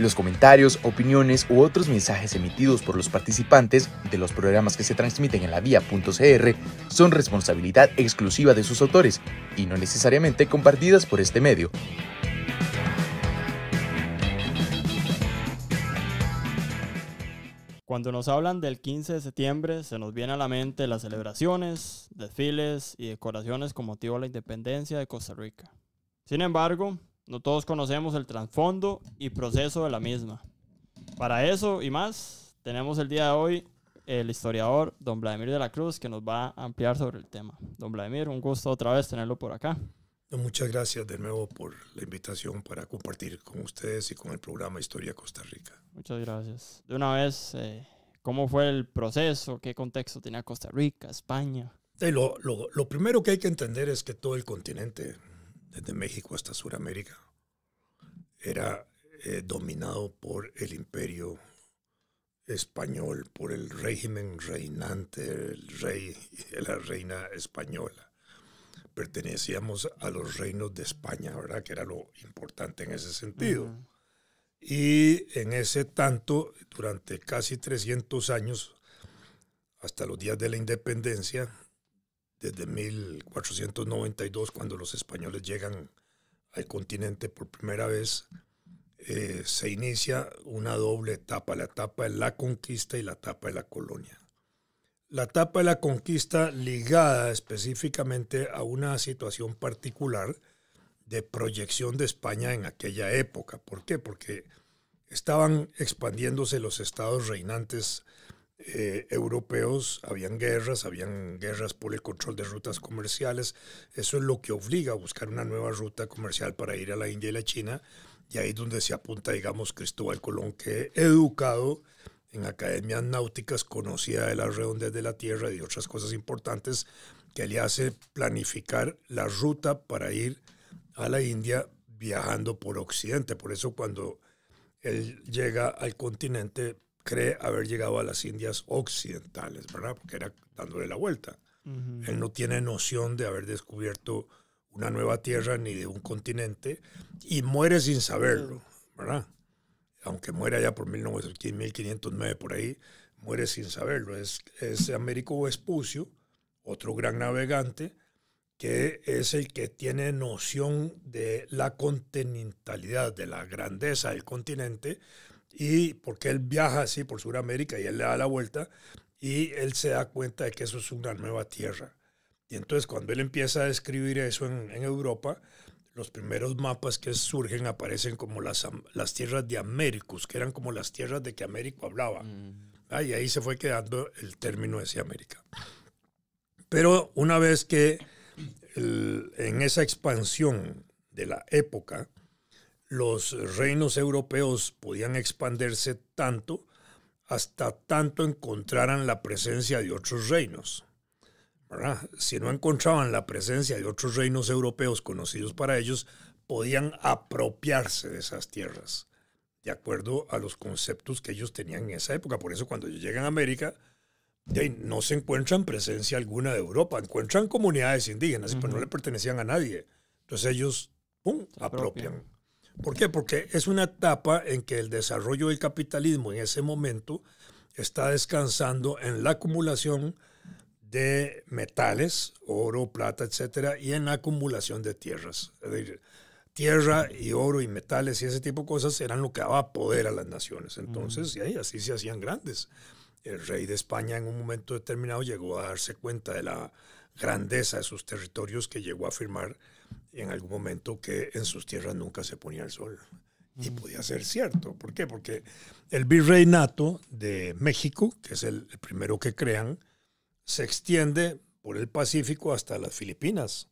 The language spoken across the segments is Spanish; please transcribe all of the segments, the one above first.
Los comentarios, opiniones u otros mensajes emitidos por los participantes de los programas que se transmiten en la vía.cr son responsabilidad exclusiva de sus autores y no necesariamente compartidas por este medio. Cuando nos hablan del 15 de septiembre, se nos viene a la mente las celebraciones, desfiles y decoraciones con motivo de la independencia de Costa Rica. Sin embargo, no todos conocemos el trasfondo y proceso de la misma. Para eso y más, tenemos el día de hoy el historiador don Vladimir de la Cruz, que nos va a ampliar sobre el tema. Don Vladimir, un gusto otra vez tenerlo por acá. Muchas gracias de nuevo por la invitación para compartir con ustedes y con el programa Historia Costa Rica. Muchas gracias. De una vez, ¿cómo fue el proceso? ¿Qué contexto tenía Costa Rica, España? Lo primero que hay que entender es que todo el continente, desde México hasta Sudamérica, era dominado por el imperio español, por el régimen reinante, el rey y la reina española. Pertenecíamos a los reinos de España, ¿verdad? Que era lo importante en ese sentido. Uh-huh. Y en ese tanto, durante casi 300 años, hasta los días de la independencia, desde 1492, cuando los españoles llegan al continente por primera vez, se inicia una doble etapa, la etapa de la conquista y la etapa de la colonia. La etapa de la conquista ligada específicamente a una situación particular de proyección de España en aquella época. ¿Por qué? Porque estaban expandiéndose los estados reinantes europeos, habían guerras por el control de rutas comerciales. Eso es lo que obliga a buscar una nueva ruta comercial para ir a la India y la China, y ahí es donde se apunta, digamos, Cristóbal Colón, que educado en academias náuticas, conocía de las redondez de la tierra y otras cosas importantes que le hace planificar la ruta para ir a la India viajando por Occidente. Por eso cuando él llega al continente, cree haber llegado a las Indias occidentales, ¿verdad? Porque era dándole la vuelta. Uh-huh. Él no tiene noción de haber descubierto una nueva tierra ni de un continente y muere sin saberlo, ¿verdad? Aunque muera ya por 1509 por ahí, muere sin saberlo. Es Américo Vespucio, otro gran navegante, que es el que tiene noción de la continentalidad, de la grandeza del continente, y porque él viaja así por Sudamérica y él le da la vuelta, y él se da cuenta de que eso es una nueva tierra. Y entonces cuando él empieza a describir eso en Europa, los primeros mapas que surgen aparecen como las tierras de Américos, que eran como las tierras de que Américo hablaba. Y ahí se fue quedando el término de América. Pero una vez que en esa expansión de la época, los reinos europeos podían expandirse tanto, hasta tanto encontraran la presencia de otros reinos, ¿verdad? Si no encontraban la presencia de otros reinos europeos conocidos para ellos, podían apropiarse de esas tierras, de acuerdo a los conceptos que ellos tenían en esa época. Por eso cuando llegan a América, no se encuentran presencia alguna de Europa, encuentran comunidades indígenas, pero no le pertenecían a nadie. Entonces ellos, apropian. ¿Por qué? Porque es una etapa en que el desarrollo del capitalismo en ese momento está descansando en la acumulación de metales, oro, plata, etcétera, y en la acumulación de tierras. Es decir, tierra y oro y metales y ese tipo de cosas eran lo que daba poder a las naciones. Entonces, y así se hacían grandes. El rey de España en un momento determinado llegó a darse cuenta de la grandeza de sus territorios, que llegó a afirmar en algún momento que en sus tierras nunca se ponía el sol. Y podía ser cierto. ¿Por qué? Porque el virreinato de México, que es el primero que crean, se extiende por el Pacífico hasta las Filipinas.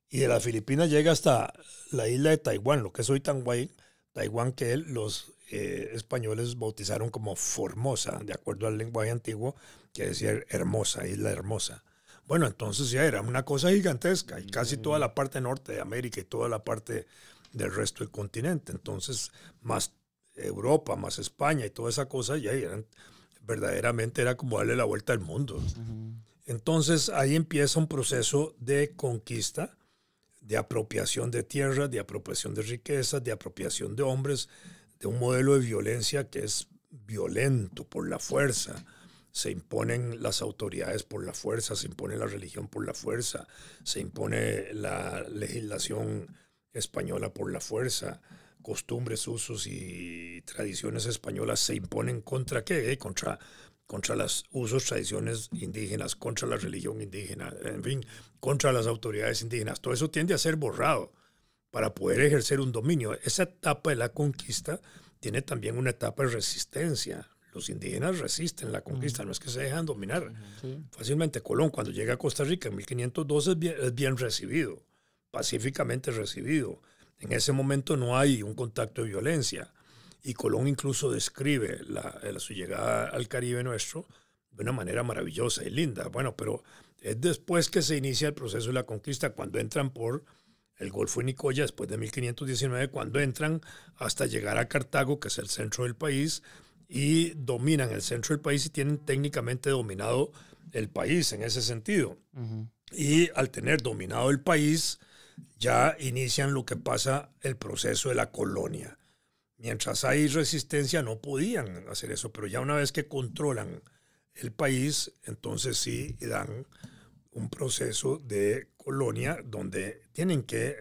Y de las Filipinas llega hasta la isla de Taiwán, lo que es hoy Taiwán, que los españoles bautizaron como Formosa, de acuerdo al lenguaje antiguo, que decía hermosa, isla hermosa. Bueno, entonces ya era una cosa gigantesca, y casi toda la parte norte de América y toda la parte del resto del continente. Entonces, más Europa, más España y toda esa cosa, ya eran, verdaderamente era como darle la vuelta al mundo. Entonces, ahí empieza un proceso de conquista, de apropiación de tierras, de apropiación de riquezas, de apropiación de hombres, de un modelo de violencia que es violento por la fuerza. Se imponen las autoridades por la fuerza, se impone la religión por la fuerza, se impone la legislación española por la fuerza, costumbres, usos y tradiciones españolas se imponen ¿contra qué? Contra los usos, tradiciones indígenas, contra la religión indígena, en fin, contra las autoridades indígenas. Todo eso tiende a ser borrado para poder ejercer un dominio. Esa etapa de la conquista tiene también una etapa de resistencia. Los indígenas resisten la conquista, no es que se dejan dominar fácilmente. Colón, cuando llega a Costa Rica en 1512, es bien recibido, pacíficamente recibido. En ese momento no hay un contacto de violencia. Y Colón incluso describe su llegada al Caribe nuestro de una manera maravillosa y linda. Bueno, pero es después que se inicia el proceso de la conquista, cuando entran por el Golfo de Nicoya, después de 1519, cuando entran hasta llegar a Cartago, que es el centro del país, y dominan el centro del país y tienen técnicamente dominado el país en ese sentido. Y al tener dominado el país, ya inician lo que pasa el proceso de la colonia. Mientras hay resistencia no podían hacer eso, pero ya una vez que controlan el país, entonces sí dan un proceso de colonia donde tienen que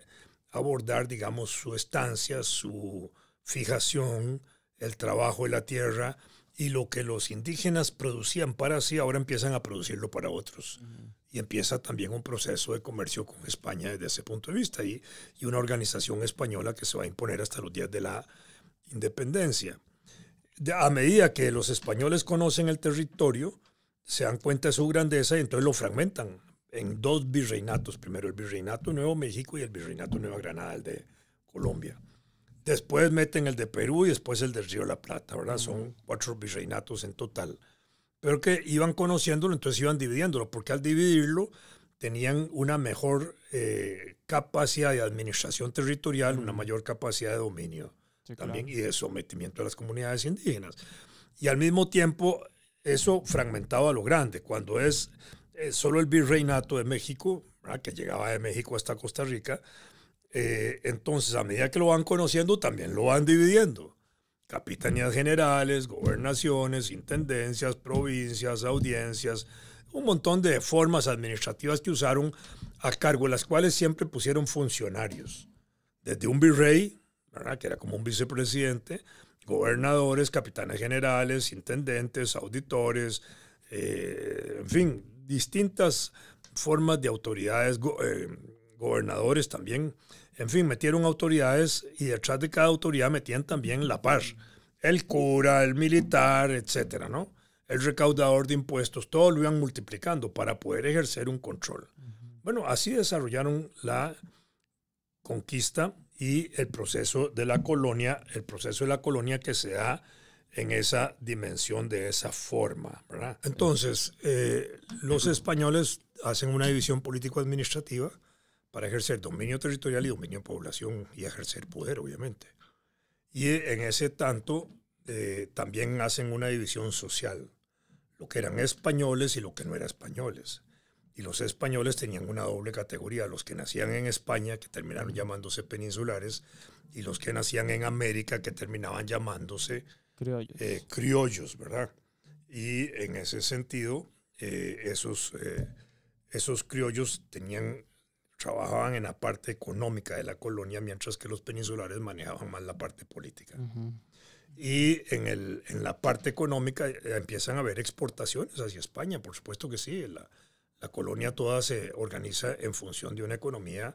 abordar, digamos, su estancia, su fijación, el trabajo de la tierra, y lo que los indígenas producían para sí, ahora empiezan a producirlo para otros. Y empieza también un proceso de comercio con España desde ese punto de vista, y una organización española que se va a imponer hasta los días de la independencia. A medida que los españoles conocen el territorio, se dan cuenta de su grandeza y entonces lo fragmentan en dos virreinatos. Primero el Virreinato de Nuevo México y el Virreinato de Nueva Granada, el de Colombia. Después meten el de Perú y después el del Río de la Plata, ¿verdad? Son 4 virreinatos en total. Pero que iban conociéndolo, entonces iban dividiéndolo, porque al dividirlo tenían una mejor capacidad de administración territorial, una mayor capacidad de dominio también, y de sometimiento a las comunidades indígenas. Y al mismo tiempo, eso fragmentado a lo grande. Cuando es solo el Virreinato de México, ¿verdad?, que llegaba de México hasta Costa Rica, entonces a medida que lo van conociendo también lo van dividiendo. Capitanías generales, gobernaciones, intendencias, provincias, audiencias, un montón de formas administrativas que usaron, a cargo de las cuales siempre pusieron funcionarios. Desde un virrey, ¿verdad?, que era como un vicepresidente, gobernadores, capitanes generales, intendentes, auditores, en fin, distintas formas de autoridades, gobernadores también. En fin, metieron autoridades y detrás de cada autoridad metían también la par. El cura, el militar, etcétera, ¿no? El recaudador de impuestos, todo lo iban multiplicando para poder ejercer un control. Bueno, así desarrollaron la conquista y el proceso de la colonia que se da en esa dimensión, de esa forma, ¿verdad? Entonces, los españoles hacen una división político-administrativa para ejercer dominio territorial y dominio de población y ejercer poder, obviamente. Y en ese tanto también hacen una división social, lo que eran españoles y lo que no eran españoles. Y los españoles tenían una doble categoría, los que nacían en España, que terminaron llamándose peninsulares, y los que nacían en América, que terminaban llamándose criollos, ¿verdad? Y en ese sentido, esos criollos trabajaban en la parte económica de la colonia, mientras que los peninsulares manejaban más la parte política. Y en la parte económica empiezan a haber exportaciones hacia España, por supuesto que sí. La colonia toda se organiza en función de una economía,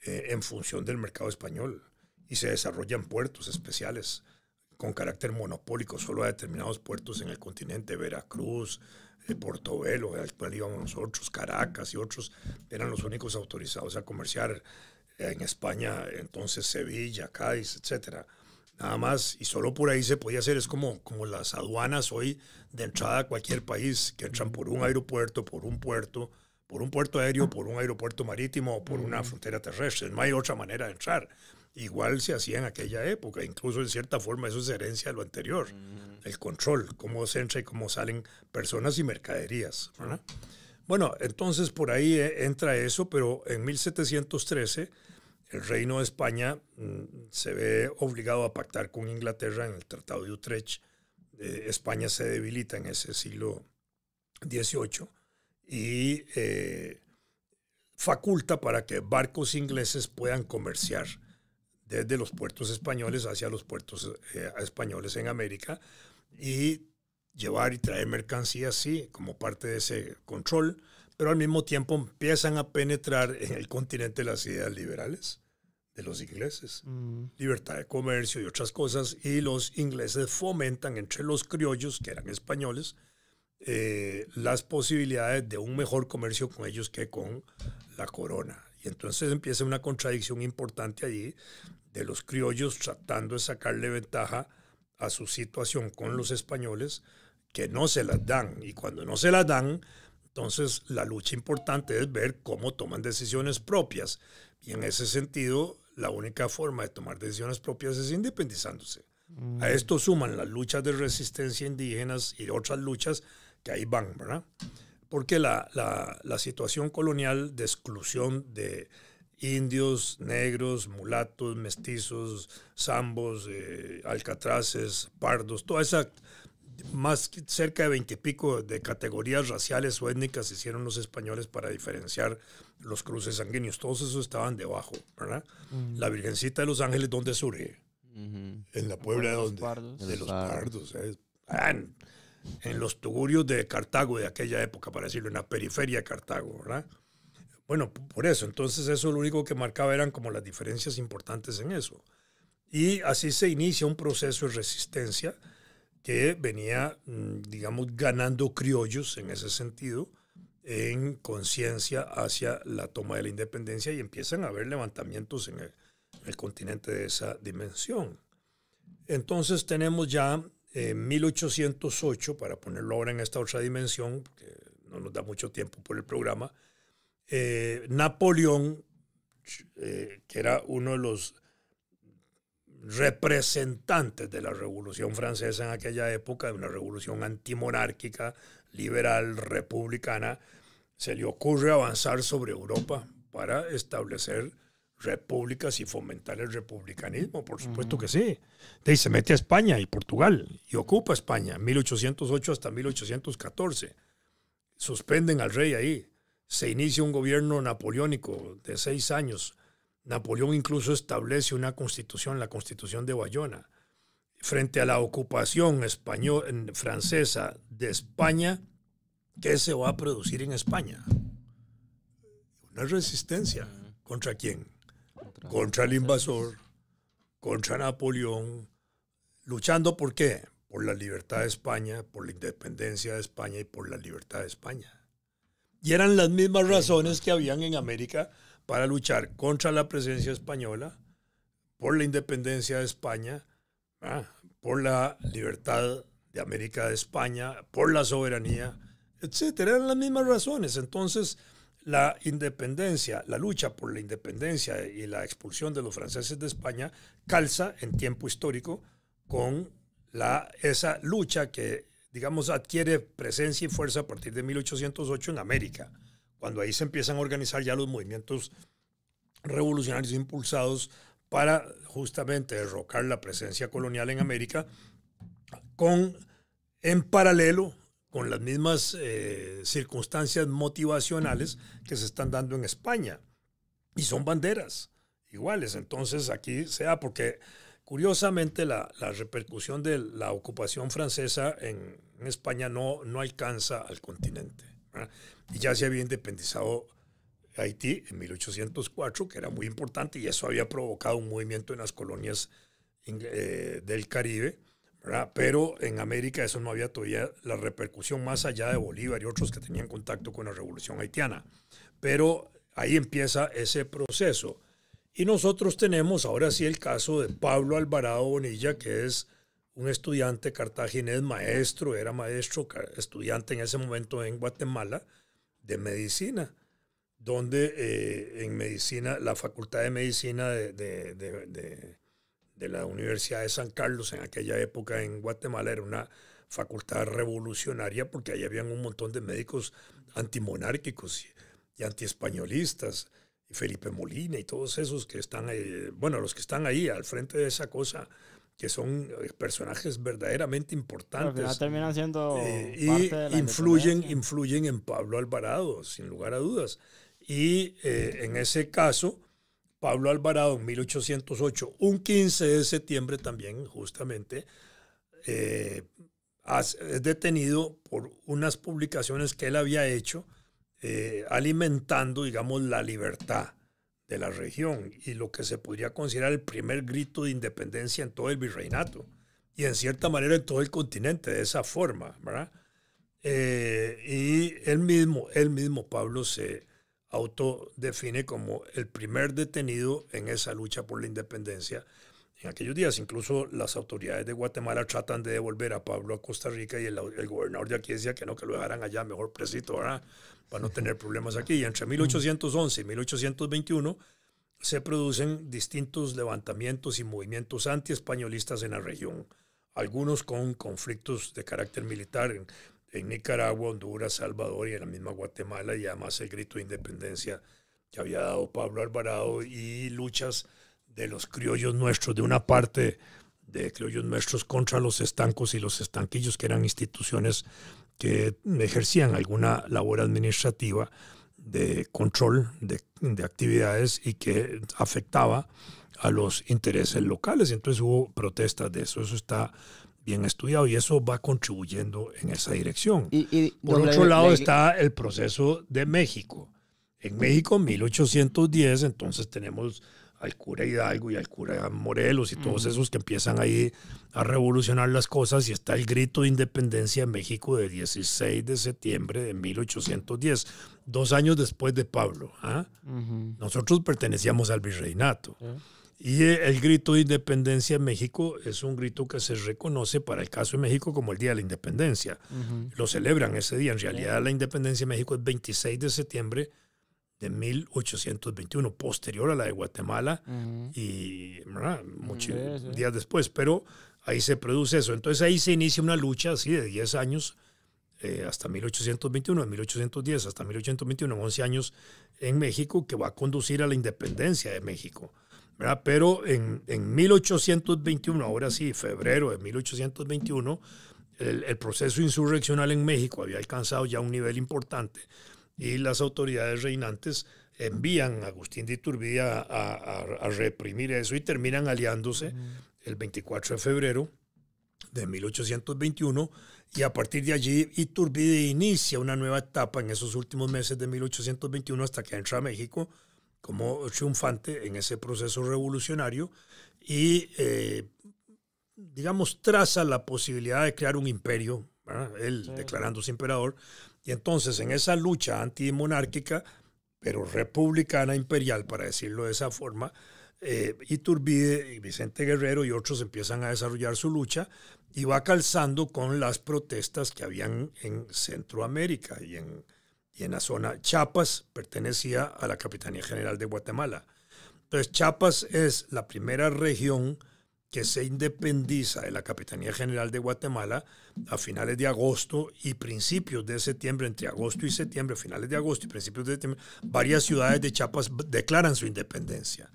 en función del mercado español, y se desarrollan puertos especiales con carácter monopólico, solo a determinados puertos en el continente, Veracruz, Portobelo, al cual íbamos nosotros, Caracas y otros, eran los únicos autorizados a comerciar en España, entonces Sevilla, Cádiz, etcétera. Nada más, y solo por ahí se podía hacer. Es como las aduanas hoy de entrada a cualquier país, que entran por un aeropuerto, por un puerto aéreo, por un aeropuerto marítimo o por una frontera terrestre. No hay otra manera de entrar. Igual se hacía en aquella época, incluso en cierta forma eso es herencia de lo anterior. El control, cómo se entra y cómo salen personas y mercaderías, ¿verdad? Bueno, entonces por ahí entra eso, pero en 1713 el Reino de España se ve obligado a pactar con Inglaterra en el Tratado de Utrecht. España se debilita en ese siglo XVIII y faculta para que barcos ingleses puedan comerciar desde los puertos españoles hacia los puertos españoles en América y llevar y traer mercancías, sí, como parte de ese control, pero al mismo tiempo empiezan a penetrar en el continente las ideas liberales de los ingleses. Libertad de comercio y otras cosas, y los ingleses fomentan entre los criollos, que eran españoles, las posibilidades de un mejor comercio con ellos que con la corona. Y entonces empieza una contradicción importante allí de los criollos tratando de sacarle ventaja a su situación con los españoles, que no se las dan. Y cuando no se las dan, entonces la lucha importante es ver cómo toman decisiones propias. Y en ese sentido, la única forma de tomar decisiones propias es independizándose. A esto suman las luchas de resistencia indígenas y otras luchas que ahí van, ¿verdad? Porque la situación colonial de exclusión de indios, negros, mulatos, mestizos, zambos, alcatraces, pardos, toda esa, más cerca de 20 y pico de categorías raciales o étnicas hicieron los españoles para diferenciar los cruces sanguíneos. Todos esos estaban debajo, ¿verdad? La Virgencita de los Ángeles, ¿dónde surge? En la Puebla de los pardos. En los tugurios de Cartago de aquella época, para decirlo, en la periferia de Cartago, ¿verdad? Bueno, por eso, entonces eso lo único que marcaba eran como las diferencias importantes en eso. Y así se inicia un proceso de resistencia que venía, digamos, ganando criollos en ese sentido, en conciencia hacia la toma de la independencia, y empiezan a haber levantamientos en el continente de esa dimensión. Entonces tenemos ya 1808, para ponerlo ahora en esta otra dimensión, porque no nos da mucho tiempo por el programa, Napoleón, que era uno de los representantes de la Revolución Francesa en aquella época, de una revolución antimonárquica, liberal, republicana, se le ocurre avanzar sobre Europa para establecer repúblicas y fomentar el republicanismo. Por supuesto que sí. De ahí se mete a España y Portugal y ocupa España, 1808 hasta 1814. Suspenden al rey ahí. Se inicia un gobierno napoleónico de 6 años. Napoleón incluso establece una constitución, la Constitución de Bayona, frente a la ocupación francesa de España. ¿Qué se va a producir en España? Una resistencia. ¿Contra quién? Contra el invasor, contra Napoleón, luchando ¿por qué? Por la libertad de España, por la independencia de España y por la libertad de España. Y eran las mismas razones que habían en América para luchar contra la presencia española, por la independencia de España, por la libertad de América de España, por la soberanía, etcétera. Eran las mismas razones. Entonces, la independencia, la lucha por la independencia y la expulsión de los franceses de España calza en tiempo histórico con esa lucha que, digamos, adquiere presencia y fuerza a partir de 1808 en América, cuando ahí se empiezan a organizar ya los movimientos revolucionarios impulsados para justamente derrocar la presencia colonial en América, en paralelo con las mismas circunstancias motivacionales que se están dando en España. Y son banderas iguales. Entonces aquí porque curiosamente la repercusión de la ocupación francesa en España no alcanza al continente, ¿verdad? Y ya se había independizado Haití en 1804, que era muy importante, y eso había provocado un movimiento en las colonias del Caribe, ¿verdad? Pero en América eso no había todavía la repercusión más allá de Bolívar y otros que tenían contacto con la revolución haitiana. Pero ahí empieza ese proceso. Y nosotros tenemos ahora sí el caso de Pablo Alvarado Bonilla, que es un estudiante cartaginés, era maestro, estudiante en ese momento en Guatemala de medicina, donde en medicina, la Facultad de Medicina de la Universidad de San Carlos en aquella época en Guatemala era una facultad revolucionaria, porque ahí habían un montón de médicos antimonárquicos y antiespañolistas Felipe Molina y todos esos que están ahí, bueno, los que están ahí al frente de esa cosa, que son personajes verdaderamente importantes. Pero al final terminan siendo y parte de la influyen en Pablo Alvarado, sin lugar a dudas. Y en ese caso, Pablo Alvarado en 1808, un 15 de septiembre también, justamente, es detenido por unas publicaciones que él había hecho alimentando, digamos, la libertad de la región y lo que se podría considerar el primer grito de independencia en todo el virreinato y en cierta manera en todo el continente, de esa forma, ¿verdad? Y él mismo, Pablo, se autodefine como el primer detenido en esa lucha por la independencia en aquellos días. Incluso las autoridades de Guatemala tratan de devolver a Pablo a Costa Rica y el gobernador de aquí decía que no, que lo dejaran allá mejor presito, ¿verdad? Para no tener problemas aquí. Y entre 1811 y 1821 se producen distintos levantamientos y movimientos antiespañolistas en la región, algunos con conflictos de carácter militar en Nicaragua, Honduras, Salvador y en la misma Guatemala, y además el grito de independencia que había dado Pablo Alvarado y luchas de los criollos nuestros, de una parte de criollos nuestros contra los estancos y los estanquillos, que eran instituciones que ejercían alguna labor administrativa de control de actividades y que afectaba a los intereses locales. Entonces hubo protestas de eso. Eso está bien estudiado y eso va contribuyendo en esa dirección. Por otro lado está el proceso de México. En México, en 1810, entonces tenemos al cura Hidalgo y al cura Morelos y todos esos que empiezan ahí a revolucionar las cosas, y está el grito de independencia en México de 16 de septiembre de 1810, 2 años después de Pablo. Nosotros pertenecíamos al virreinato. Y el grito de independencia en México es un grito que se reconoce para el caso de México como el Día de la Independencia. Lo celebran ese día. En realidad la independencia de México es 26 de septiembre de 1821, posterior a la de Guatemala y muchos días después, pero ahí se produce eso. Entonces ahí se inicia una lucha así de 10 años hasta 1821, de 1810 hasta 1821, 11 años en México, que va a conducir a la independencia de México, ¿verdad? Pero en 1821, ahora sí, febrero de 1821, el proceso insurreccional en México había alcanzado ya un nivel importante y las autoridades reinantes envían a Agustín de Iturbide a reprimir eso y terminan aliándose el 24 de febrero de 1821, y a partir de allí Iturbide inicia una nueva etapa en esos últimos meses de 1821 hasta que entra a México como triunfante en ese proceso revolucionario y digamos traza la posibilidad de crear un imperio, ¿verdad? Él declarándose emperador. Y entonces en esa lucha antimonárquica, pero republicana imperial, para decirlo de esa forma, Iturbide y Vicente Guerrero y otros empiezan a desarrollar su lucha y va calzando con las protestas que habían en Centroamérica y en la zona. Chiapas pertenecía a la Capitanía General de Guatemala. Entonces Chiapas es la primera región que se independiza de la Capitanía General de Guatemala a finales de agosto y principios de septiembre. Entre agosto y septiembre, finales de agosto y principios de septiembre, varias ciudades de Chiapas declaran su independencia.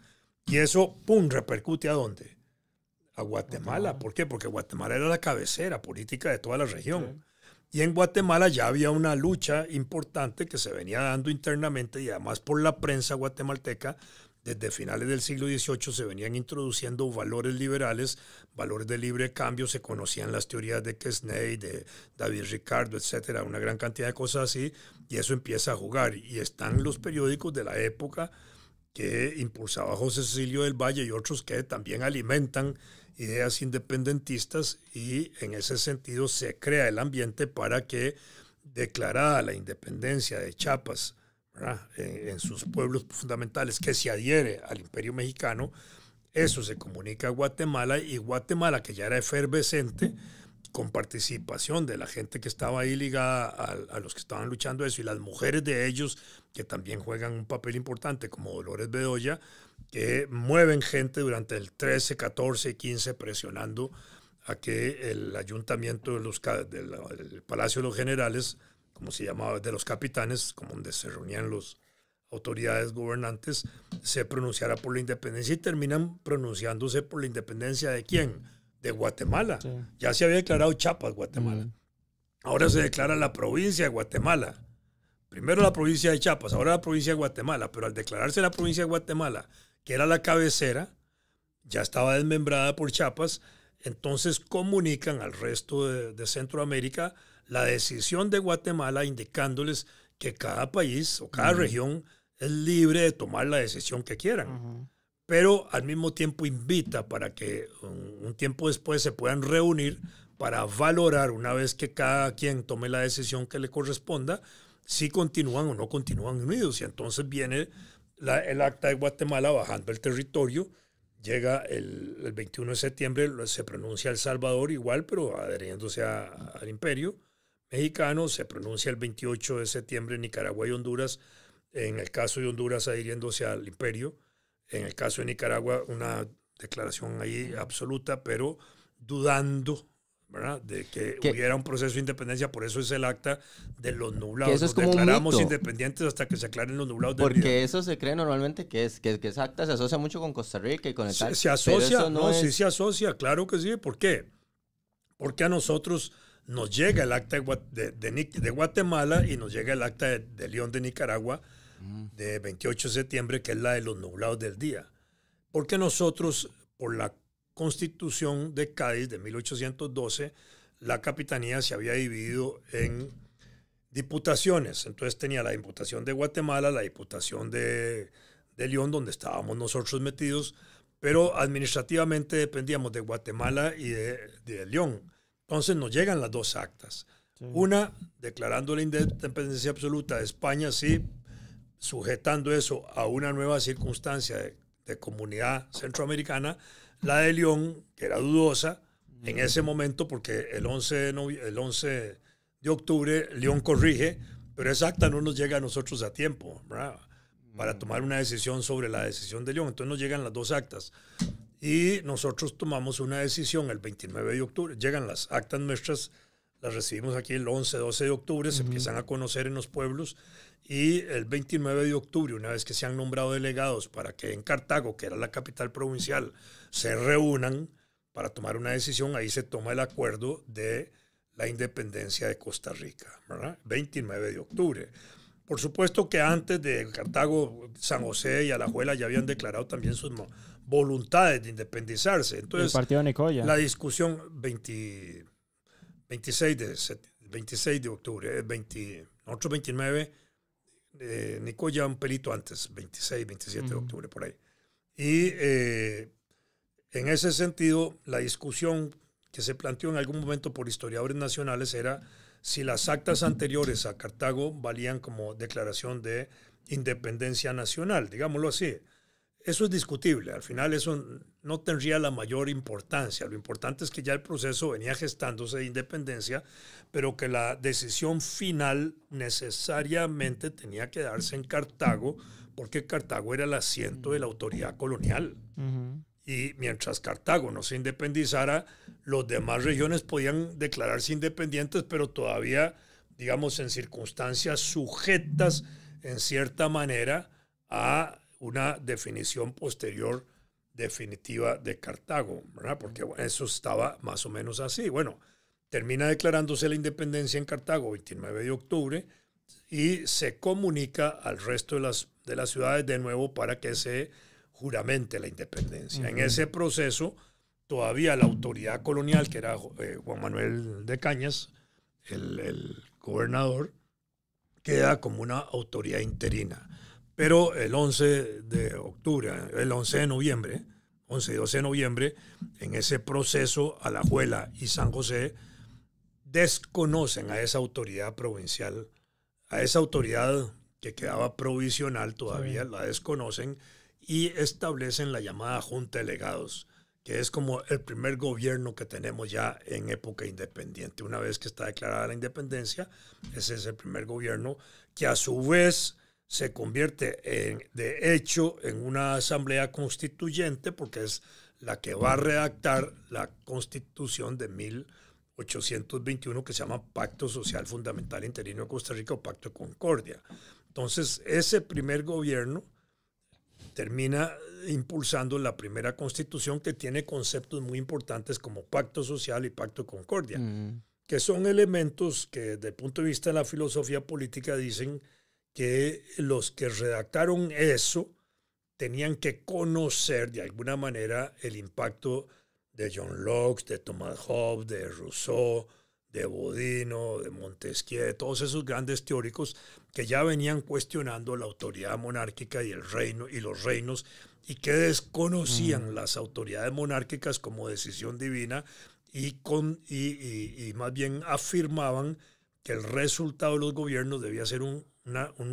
Y eso, ¡pum!, repercute ¿a dónde? A Guatemala. ¿Por qué? Porque Guatemala era la cabecera política de toda la región. Y en Guatemala ya había una lucha importante que se venía dando internamente, y además por la prensa guatemalteca. Desde finales del siglo XVIII se venían introduciendo valores liberales, valores de libre cambio, se conocían las teorías de Quesnay, de David Ricardo, etcétera, una gran cantidad de cosas así, y eso empieza a jugar. Y están los periódicos de la época que impulsaba José Cecilio del Valle y otros que también alimentan ideas independentistas, y en ese sentido se crea el ambiente para que, declarada la independencia de Chiapas, en sus pueblos fundamentales, que se adhiere al Imperio Mexicano, eso se comunica a Guatemala, y Guatemala, que ya era efervescente, con participación de la gente que estaba ahí ligada a los que estaban luchando eso, y las mujeres de ellos, que también juegan un papel importante, como Dolores Bedoya, que mueven gente durante el 13, 14 y 15, presionando a que el ayuntamiento del Palacio de los Generales, como se llamaba, de los capitanes, como donde se reunían los autoridades gobernantes se pronunciara por la independencia y terminan pronunciándose por la independencia ¿de quién? De Guatemala. Sí. Ya se había declarado Chiapas, Guatemala. Ahora se declara la provincia de Guatemala. Primero la provincia de Chiapas, ahora la provincia de Guatemala, pero al declararse la provincia de Guatemala, que era la cabecera, ya estaba desmembrada por Chiapas, entonces comunican al resto de Centroamérica la decisión de Guatemala, indicándoles que cada país o cada región es libre de tomar la decisión que quieran. Pero al mismo tiempo invita para que un tiempo después se puedan reunir para valorar, una vez que cada quien tome la decisión que le corresponda, si continúan o no continúan unidos. Y entonces viene el Acta de Guatemala bajando el territorio. Llega el 21 de septiembre, se pronuncia El Salvador igual, pero adheriéndose al imperio mexicano. Se pronuncia el 28 de septiembre Nicaragua y Honduras. En el caso de Honduras, adhiriéndose al imperio. En el caso de Nicaragua, una declaración ahí absoluta, pero dudando, ¿verdad?, de que hubiera un proceso de independencia. Por eso es el Acta de los Nublados. Eso es Nos como declaramos independientes hasta que se aclaren los nublados del Porque eso se cree normalmente que esa acta se asocia mucho con Costa Rica y con el tal. Se asocia, pero eso sí se asocia, claro que sí. ¿Por qué? Porque a nosotros nos llega el Acta de Guatemala y nos llega el Acta de León de Nicaragua de 28 de septiembre, que es la de los nublados del día. Porque nosotros, por la Constitución de Cádiz de 1812, la capitanía se había dividido en diputaciones. Entonces tenía la Diputación de Guatemala, la Diputación de León, donde estábamos nosotros metidos, pero administrativamente dependíamos de Guatemala y de León. Entonces nos llegan las dos actas. Sí. Una declarando la independencia absoluta de España, sí, sujetando eso a una nueva circunstancia de comunidad centroamericana. La de León, que era dudosa en ese momento, porque el 11 de octubre León corrige, pero esa acta no nos llega a nosotros a tiempo, ¿verdad?, para tomar una decisión sobre la decisión de León. Entonces nos llegan las dos actas. Y nosotros tomamos una decisión el 29 de octubre. Llegan las actas nuestras, las recibimos aquí el 11, 12 de octubre, se empiezan a conocer en los pueblos. Y el 29 de octubre, una vez que se han nombrado delegados para que en Cartago, que era la capital provincial, se reúnan para tomar una decisión, ahí se toma el acuerdo de la independencia de Costa Rica, ¿verdad? 29 de octubre. Por supuesto que antes de Cartago, San José y Alajuela ya habían declarado también sus voluntades de independizarse. Entonces, el partido de Nicoya. La discusión 26 de octubre, nosotros 29, Nicoya un pelito antes, 26, 27 de octubre, por ahí. Y en ese sentido, la discusión que se planteó en algún momento por historiadores nacionales era si las actas anteriores a Cartago valían como declaración de independencia nacional, digámoslo así. Eso es discutible. Al final eso no tendría la mayor importancia. Lo importante es que ya el proceso venía gestándose de independencia, pero que la decisión final necesariamente tenía que darse en Cartago, porque Cartago era el asiento de la autoridad colonial. Y mientras Cartago no se independizara, las demás regiones podían declararse independientes, pero todavía, digamos, en circunstancias sujetas, en cierta manera, a una definición posterior definitiva de Cartago, ¿verdad? Porque bueno, eso estaba más o menos así. Bueno, termina declarándose la independencia en Cartago 29 de octubre y se comunica al resto de las ciudades de nuevo para que se juramente la independencia. En ese proceso, todavía la autoridad colonial, que era Juan Manuel de Cañas, el gobernador, queda como una autoridad interina. Pero el 11 de octubre, el 11 de noviembre, 11 y 12 de noviembre, en ese proceso, Alajuela y San José desconocen a esa autoridad provincial, a esa autoridad que quedaba provisional todavía, sí, la desconocen y establecen la llamada Junta de Delegados, que es como el primer gobierno que tenemos ya en época independiente. Una vez que está declarada la independencia, ese es el primer gobierno que a su vez se convierte de hecho en una asamblea constituyente, porque es la que va a redactar la Constitución de 1821, que se llama Pacto Social Fundamental Interino de Costa Rica o Pacto de Concordia. Entonces, ese primer gobierno termina impulsando la primera constitución, que tiene conceptos muy importantes como pacto social y pacto de concordia, que son elementos que desde el punto de vista de la filosofía política dicen que los que redactaron eso tenían que conocer de alguna manera el impacto de John Locke, de Thomas Hobbes, de Rousseau, de Bodino, de Montesquieu, todos esos grandes teóricos que ya venían cuestionando la autoridad monárquica y el reino y los reinos, y que desconocían las autoridades monárquicas como decisión divina, y más bien afirmaban que el resultado de los gobiernos debía ser un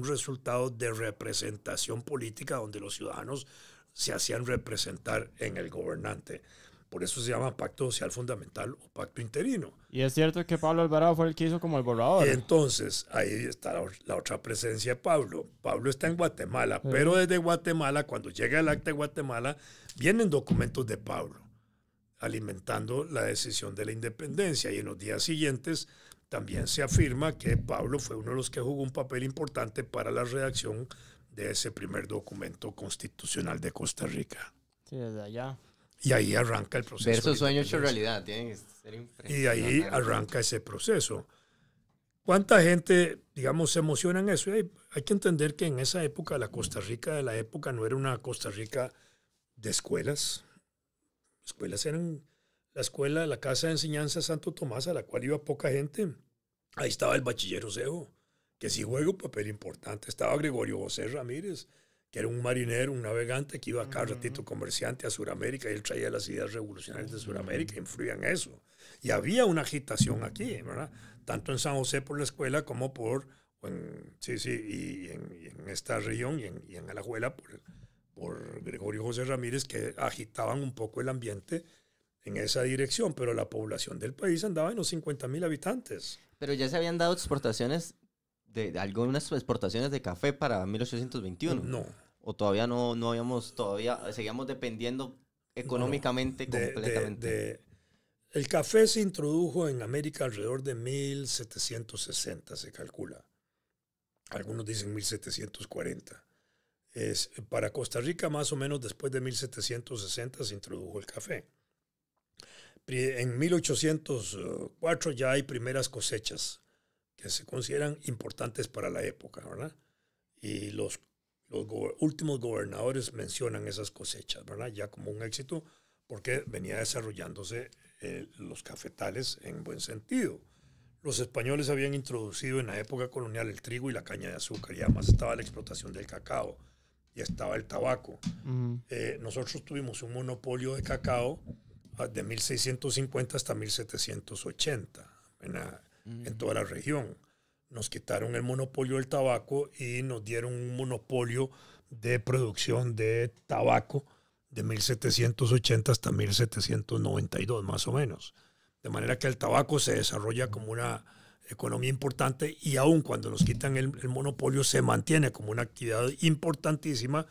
resultado de representación política, donde los ciudadanos se hacían representar en el gobernante. Por eso se llama pacto social fundamental o pacto interino. Y es cierto que Pablo Alvarado fue el que hizo como el borrador. Entonces, ahí está la otra presencia de Pablo. Pablo está en Guatemala, pero desde Guatemala, cuando llega el acta de Guatemala, vienen documentos de Pablo, alimentando la decisión de la independencia. Y en los días siguientes también se afirma que Pablo fue uno de los que jugó un papel importante para la redacción de ese primer documento constitucional de Costa Rica. Sí, desde allá. Y ahí arranca el proceso. Ver esos sueños hecho realidad, tiene que ser impresionante. Y ahí arranca ese proceso. ¿Cuánta gente, digamos, se emociona en eso? Hay que entender que en esa época, la Costa Rica de la época no era una Costa Rica de escuelas. Escuelas eran la escuela, la Casa de Enseñanza Santo Tomás, a la cual iba poca gente. Ahí estaba el bachiller Osejo, que sí juega un papel importante. Estaba Gregorio José Ramírez, que era un marinero, un navegante que iba cada ratito comerciante a Sudamérica, y él traía las ideas revolucionarias de Sudamérica, influía en eso. Y había una agitación aquí, ¿verdad? Tanto en San José por la escuela como en esta región y en Alajuela por Gregorio José Ramírez, que agitaban un poco el ambiente en esa dirección, pero la población del país andaba en los 50,000 habitantes. Pero ya se habían dado exportaciones algunas exportaciones de café para 1821. No. O todavía no habíamos, seguíamos dependiendo económicamente completamente. El café se introdujo en América alrededor de 1760, se calcula. Algunos dicen 1740. Para Costa Rica, más o menos después de 1760 se introdujo el café. En 1804 ya hay primeras cosechas que se consideran importantes para la época, ¿verdad? Y los últimos gobernadores mencionan esas cosechas, ¿verdad? Ya como un éxito, porque venía desarrollándose los cafetales en buen sentido. Los españoles habían introducido en la época colonial el trigo y la caña de azúcar, y además estaba la explotación del cacao y estaba el tabaco. Nosotros tuvimos un monopolio de cacao de 1650 hasta 1780 en toda la región. Nos quitaron el monopolio del tabaco y nos dieron un monopolio de producción de tabaco de 1780 hasta 1792, más o menos. De manera que el tabaco se desarrolla como una economía importante, y aun cuando nos quitan el monopolio, se mantiene como una actividad importantísima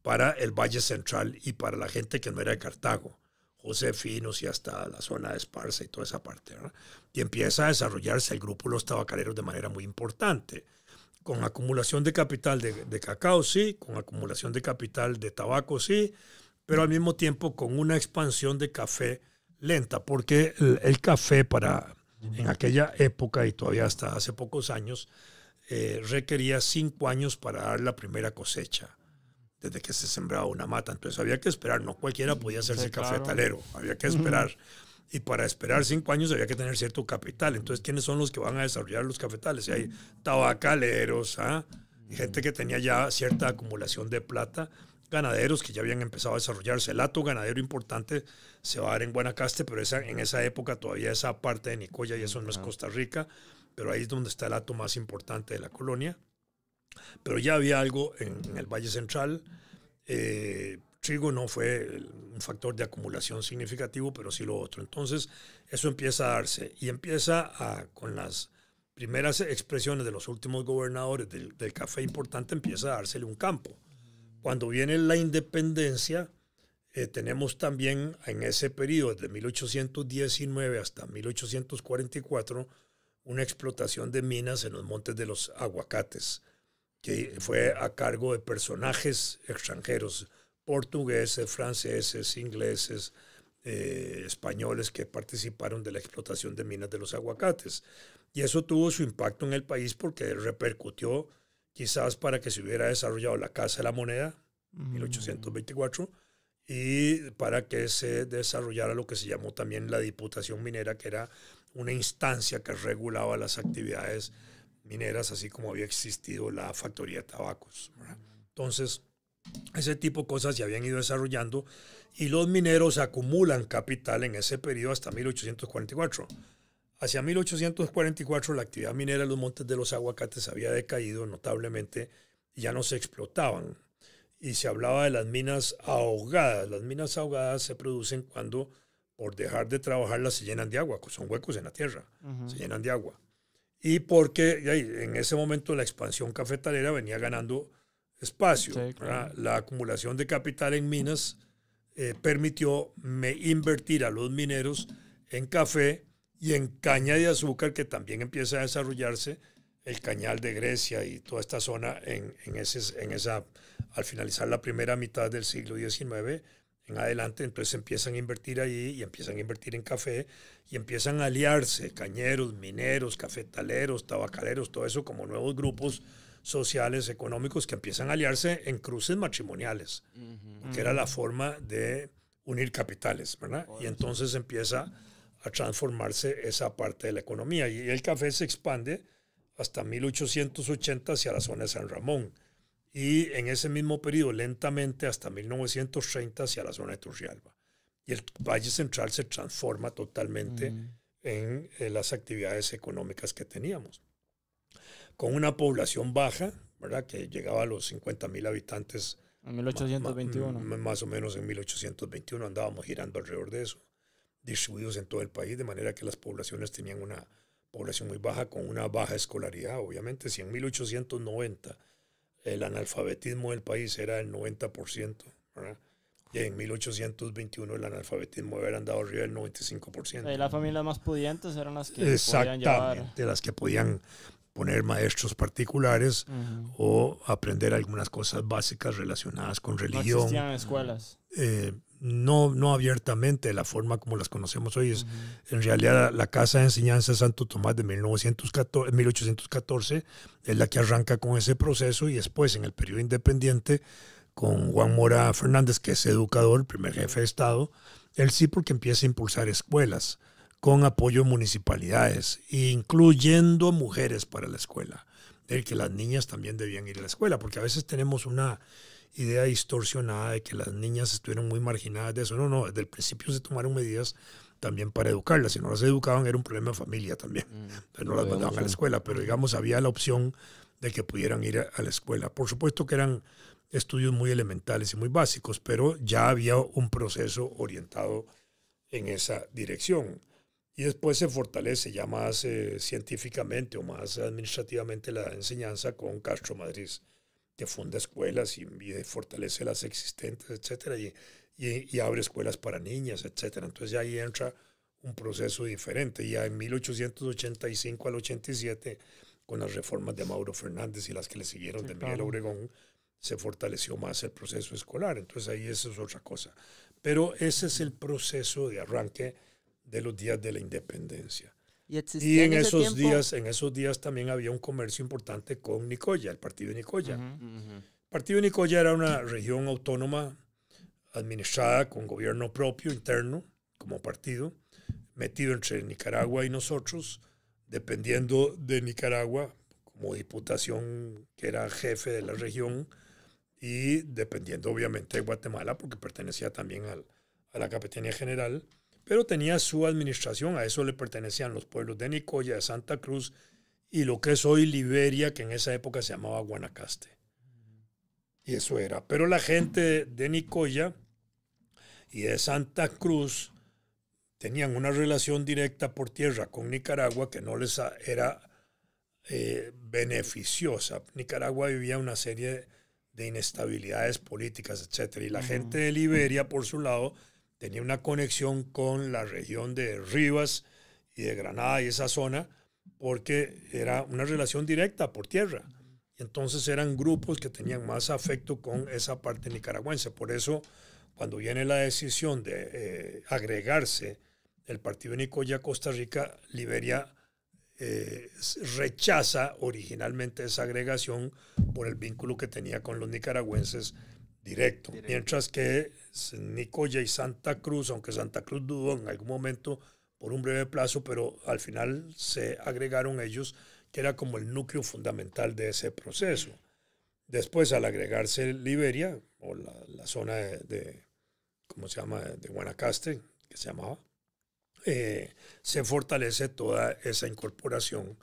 para el Valle Central y para la gente que no era de Cartago, Josefinos y hasta la zona de Esparza y toda esa parte, ¿verdad? Y empieza a desarrollarse el grupo de los tabacaleros de manera muy importante, con acumulación de capital de cacao, sí, con acumulación de capital de tabaco, sí, pero al mismo tiempo con una expansión de café lenta, porque el café en aquella época y todavía hasta hace pocos años requería 5 años para dar la primera cosecha, desde que se sembraba una mata. Entonces había que esperar, no cualquiera podía hacerse cafetalero, había que esperar. Y para esperar 5 años había que tener cierto capital. Entonces, ¿quiénes son los que van a desarrollar los cafetales? Y hay tabacaleros, y gente que tenía ya cierta acumulación de plata, ganaderos que ya habían empezado a desarrollarse. El hato ganadero importante se va a dar en Guanacaste, pero en esa época todavía esa parte de Nicoya, y eso no es Costa Rica, pero ahí es donde está el hato más importante de la colonia. Pero ya había algo en el Valle Central. Trigo no fue un factor de acumulación significativo, pero sí lo otro. Entonces, eso empieza a darse, y empieza con las primeras expresiones de los últimos gobernadores del café importante, empieza a dársele un campo. Cuando viene la independencia, tenemos también en ese periodo, de 1819 hasta 1844, una explotación de minas en los montes de los aguacates, que fue a cargo de personajes extranjeros, portugueses, franceses, ingleses, españoles que participaron de la explotación de minas de los aguacates. Y eso tuvo su impacto en el país porque repercutió quizás para que se hubiera desarrollado la Casa de la Moneda, 1824, y para que se desarrollara lo que se llamó también la Diputación Minera, que era una instancia que regulaba las actividades mineras, así como había existido la factoría de tabacos, ¿verdad? Entonces, ese tipo de cosas ya habían ido desarrollando y los mineros acumulan capital en ese periodo hasta 1844. Hacia 1844 la actividad minera en los montes de los aguacates había decaído notablemente y ya no se explotaban. Y se hablaba de las minas ahogadas. Las minas ahogadas se producen cuando por dejar de trabajarlas se llenan de agua, son huecos en la tierra, se llenan de agua. Y porque en ese momento la expansión cafetalera venía ganando espacio. Sí, claro. La acumulación de capital en minas permitió invertir a los mineros en café y en caña de azúcar, que también empieza a desarrollarse el cañal de Grecia y toda esta zona al finalizar la primera mitad del siglo XIX en adelante. Entonces empiezan a invertir ahí y empiezan a invertir en café y empiezan a aliarse cañeros, mineros, cafetaleros, tabacaleros, todo eso como nuevos grupos sociales, económicos que empiezan a aliarse en cruces matrimoniales, que era la forma de unir capitales, ¿verdad? Y entonces empieza a transformarse esa parte de la economía y el café se expande hasta 1880 hacia la zona de San Ramón y en ese mismo periodo lentamente hasta 1930 hacia la zona de Turrialba. Y el Valle Central se transforma totalmente en las actividades económicas que teníamos. Con una población baja, ¿verdad? Que llegaba a los 50,000 habitantes. En 1821. Más o menos en 1821 andábamos girando alrededor de eso, distribuidos en todo el país, de manera que las poblaciones tenían una población muy baja, con una baja escolaridad, obviamente. Si en 1890 el analfabetismo del país era el 90%, ¿verdad? Y en 1821 el analfabetismo había andado arriba del 95%. Y las familias más pudientes eran las que podían llevar. De las que podían poner maestros particulares o aprender algunas cosas básicas relacionadas con religión. No existían escuelas. No abiertamente, la forma como las conocemos hoy es, en realidad, la Casa de Enseñanza de Santo Tomás de 1814 es la que arranca con ese proceso y después, en el periodo independiente, con Juan Mora Fernández, que es educador, el primer jefe de Estado, él sí, porque empieza a impulsar escuelas con apoyo de municipalidades, incluyendo mujeres para la escuela, de que las niñas también debían ir a la escuela, porque a veces tenemos una idea distorsionada de que las niñas estuvieron muy marginadas de eso. No, desde el principio se tomaron medidas también para educarlas. Si no las educaban era un problema de familia también. Entonces no las mandaban a la escuela, pero digamos había la opción de que pudieran ir a la escuela. Por supuesto que eran estudios muy elementales y muy básicos, pero ya había un proceso orientado en esa dirección. Y después se fortalece ya más científicamente o más administrativamente la enseñanza con Castro Madrid, que funda escuelas y fortalece las existentes, etcétera, y abre escuelas para niñas, etcétera. Entonces ya ahí entra un proceso diferente. Ya en 1885 al 87, con las reformas de Mauro Fernández y las que le siguieron de Miguel Obregón, se fortaleció más el proceso escolar. Entonces ahí eso es otra cosa. Pero ese es el proceso de arranque de los días de la independencia. Y en esos días también había un comercio importante con Nicoya, el partido de Nicoya. El partido de Nicoya era una región autónoma administrada con gobierno propio interno como partido, metido entre Nicaragua y nosotros, dependiendo de Nicaragua como diputación que era jefe de la región y dependiendo obviamente de Guatemala porque pertenecía también a la Capitanía General. Pero tenía su administración, a eso le pertenecían los pueblos de Nicoya, de Santa Cruz y lo que es hoy Liberia, que en esa época se llamaba Guanacaste. Y eso era. Pero la gente de Nicoya y de Santa Cruz tenían una relación directa por tierra con Nicaragua que no les era beneficiosa. Nicaragua vivía una serie de inestabilidades políticas, etc. Y la gente de Liberia, por su lado, tenía una conexión con la región de Rivas y de Granada y esa zona porque era una relación directa por tierra. Y entonces eran grupos que tenían más afecto con esa parte nicaragüense. Por eso, cuando viene la decisión de agregarse el partido de Nicoya a Costa Rica, Liberia rechaza originalmente esa agregación por el vínculo que tenía con los nicaragüenses directo. Mientras que Nicoya y Santa Cruz, aunque Santa Cruz dudó en algún momento por un breve plazo, pero al final se agregaron ellos, que era como el núcleo fundamental de ese proceso. Después, al agregarse Liberia, o la zona ¿cómo se llama?, de Guanacaste, que se llamaba, se fortalece toda esa incorporación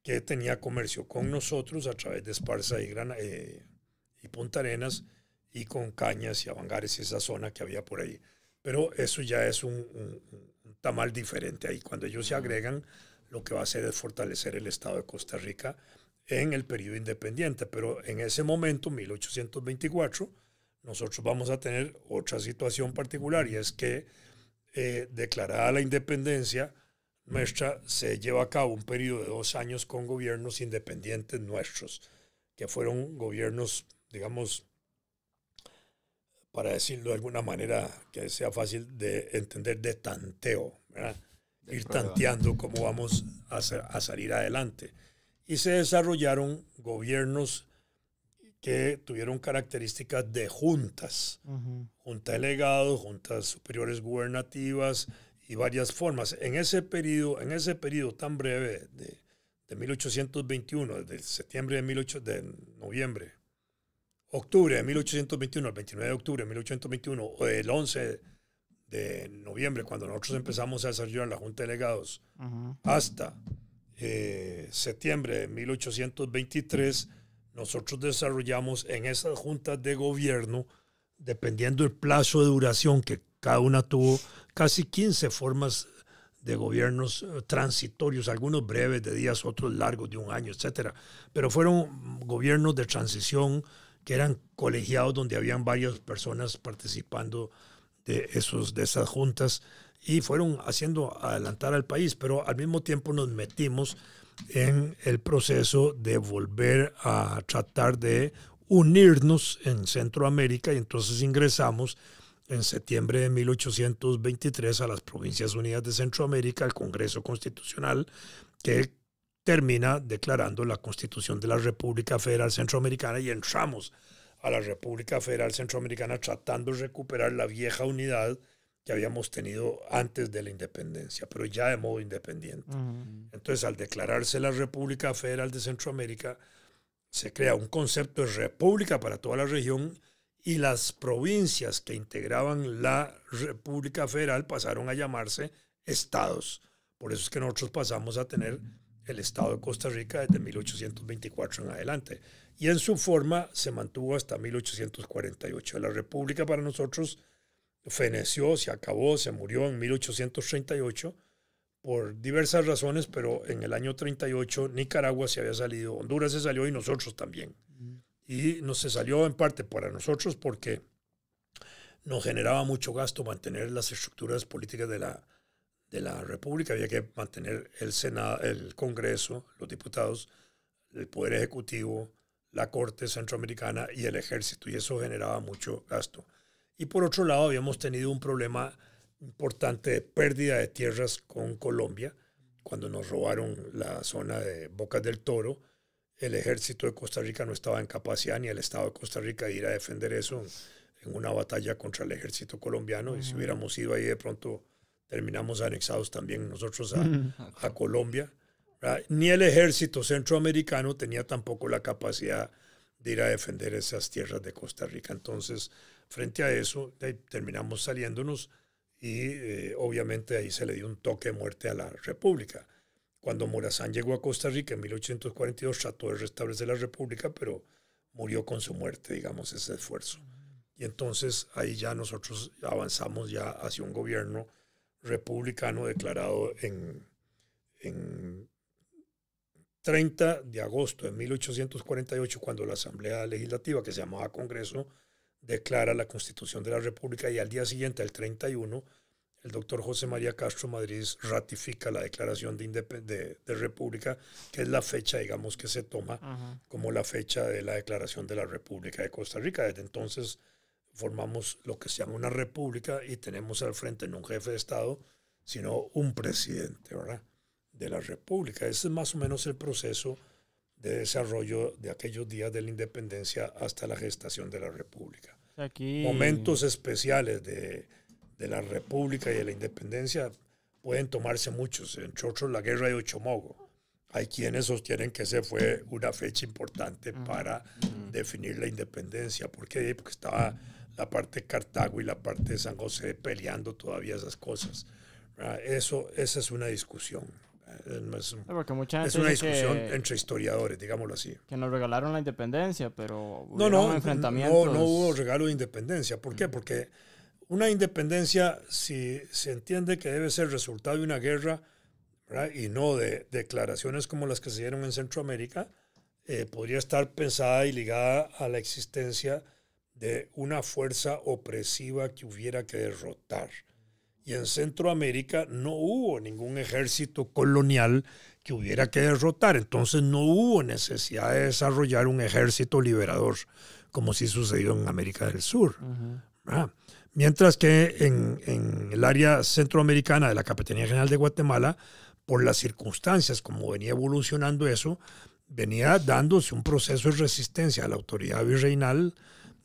que tenía comercio con nosotros a través de Esparza y Punta Arenas, y con Cañas y Avangares y esa zona que había por ahí. Pero eso ya es un tamal diferente ahí. Cuando ellos se agregan, lo que va a hacer es fortalecer el Estado de Costa Rica en el periodo independiente. Pero en ese momento, 1824, nosotros vamos a tener otra situación particular, y es que declarada la independencia nuestra, se lleva a cabo un periodo de 2 años con gobiernos independientes nuestros, que fueron gobiernos, digamos, para decirlo de alguna manera que sea fácil de entender, de tanteo, ¿verdad? Ir tanteando cómo vamos a salir adelante. Y se desarrollaron gobiernos que tuvieron características de juntas, junta de delegados, juntas superiores gubernativas y varias formas. En ese periodo tan breve de 1821, desde octubre de 1821 al 29 de octubre de 1821, o el 11 de noviembre, cuando nosotros empezamos a desarrollar la Junta de Delegados, hasta septiembre de 1823, nosotros desarrollamos en esas juntas de gobierno, dependiendo del plazo de duración que cada una tuvo, casi 15 formas de gobiernos transitorios, algunos breves de días, otros largos de 1 año, etc. Pero fueron gobiernos de transición que eran colegiados, donde habían varias personas participando de esas juntas, y fueron haciendo adelantar al país, pero al mismo tiempo nos metimos en el proceso de volver a tratar de unirnos en Centroamérica, y entonces ingresamos en septiembre de 1823 a las Provincias Unidas de Centroamérica, al Congreso Constitucional, que termina declarando la Constitución de la República Federal Centroamericana, y entramos a la República Federal Centroamericana tratando de recuperar la vieja unidad que habíamos tenido antes de la independencia, pero ya de modo independiente. Entonces, al declararse la República Federal de Centroamérica, se crea un concepto de república para toda la región, y las provincias que integraban la República Federal pasaron a llamarse estados. Por eso es que nosotros pasamos a tener el Estado de Costa Rica desde 1824 en adelante. Y en su forma se mantuvo hasta 1848. La República para nosotros feneció, se acabó, se murió en 1838 por diversas razones, pero en el año 38 Nicaragua se había salido, Honduras se salió y nosotros también. Y no se salió en parte para nosotros porque nos generaba mucho gasto mantener las estructuras políticas de la República. Había que mantener el Senado, el Congreso, los diputados, el Poder Ejecutivo, la Corte Centroamericana y el Ejército, y eso generaba mucho gasto. Y por otro lado, habíamos tenido un problema importante de pérdida de tierras con Colombia. Cuando nos robaron la zona de Bocas del Toro, el Ejército de Costa Rica no estaba en capacidad, ni el Estado de Costa Rica, de ir a defender eso en una batalla contra el ejército colombiano. Y si hubiéramos ido ahí, de pronto terminamos anexados también nosotros a Colombia, ¿verdad? Ni el ejército centroamericano tenía tampoco la capacidad de ir a defender esas tierras de Costa Rica. Entonces, frente a eso, terminamos saliéndonos, y obviamente ahí se le dio un toque de muerte a la República. Cuando Morazán llegó a Costa Rica en 1842, trató de restablecer la República, pero murió con su muerte, digamos, ese esfuerzo. Y entonces ahí ya nosotros avanzamos ya hacia un gobierno republicano declarado en 30 de agosto de 1848, cuando la Asamblea Legislativa, que se llamaba Congreso, declara la Constitución de la República, y al día siguiente, el 31, el doctor José María Castro Madrid ratifica la declaración de República, que es la fecha, digamos, que se toma como la fecha de la declaración de la República de Costa Rica. Desde entonces formamos lo que se llama una república y tenemos al frente no un jefe de Estado, sino un presidente, ¿verdad?, de la República. Ese es más o menos el proceso de desarrollo de aquellos días de la independencia hasta la gestación de la República. Aquí... Momentos especiales de la República y de la independencia pueden tomarse muchos, entre otros la guerra de Ochomogo. Hay quienes sostienen que esa fue una fecha importante para definir la independencia. ¿Por qué? Porque estaba la parte de Cartago y la parte de San José peleando todavía esas cosas. Esa es una discusión. Porque mucha gente es una dice discusión entre historiadores, digámoslo así. Que nos regalaron la independencia, pero no enfrentamientos. No hubo regalo de independencia. ¿Por qué? Porque una independencia, si se entiende que debe ser resultado de una guerra, ¿verdad?, y no de declaraciones como las que se dieron en Centroamérica, podría estar pensada y ligada a la existencia de una fuerza opresiva que hubiera que derrotar. Y en Centroamérica no hubo ningún ejército colonial que hubiera que derrotar. Entonces no hubo necesidad de desarrollar un ejército liberador, como sí sucedió en América del Sur. Mientras que en el área centroamericana de la Capitanía General de Guatemala, por las circunstancias, como venía evolucionando eso, venía dándose un proceso de resistencia a la autoridad virreinal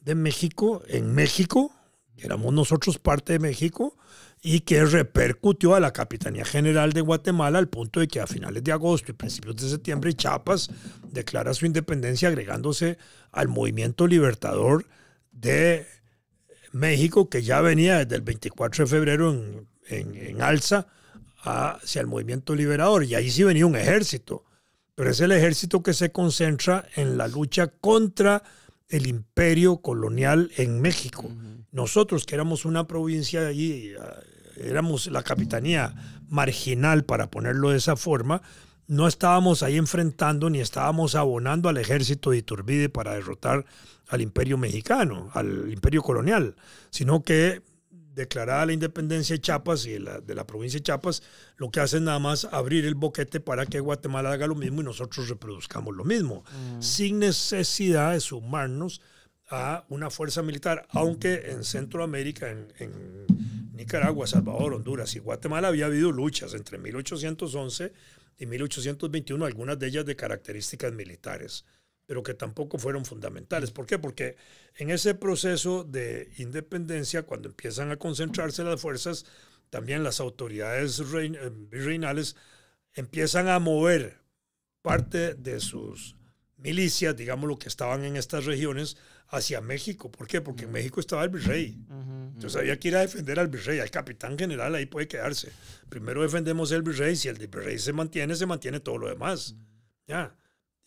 de México, en México, que éramos nosotros parte de México, y que repercutió a la Capitanía General de Guatemala al punto de que a finales de agosto y principios de septiembre Chiapas declara su independencia agregándose al movimiento libertador de México, que ya venía desde el 24 de febrero en alza hacia el movimiento liberador. Y ahí sí venía un ejército, pero es el ejército que se concentra en la lucha contra el imperio colonial en México. Nosotros, que éramos una provincia allí, éramos la capitanía marginal, para ponerlo de esa forma, no estábamos ahí enfrentando ni estábamos abonando al ejército de Iturbide para derrotar al imperio mexicano, al imperio colonial, sino que declarada la independencia de Chiapas y de la provincia de Chiapas, lo que hace es nada más abrir el boquete para que Guatemala haga lo mismo y nosotros reproduzcamos lo mismo, sin necesidad de sumarnos a una fuerza militar, aunque en Centroamérica, en Nicaragua, Salvador, Honduras y Guatemala había habido luchas entre 1811 y 1821, algunas de ellas de características militares, pero que tampoco fueron fundamentales. ¿Por qué? Porque en ese proceso de independencia, cuando empiezan a concentrarse las fuerzas, también las autoridades virreinales empiezan a mover parte de sus milicias, digamos, lo que estaban en estas regiones, hacia México. ¿Por qué? Porque en México estaba el virrey. Entonces había que ir a defender al virrey. Al capitán general ahí puede quedarse. Primero defendemos el virrey. Si el virrey se mantiene todo lo demás. Ya.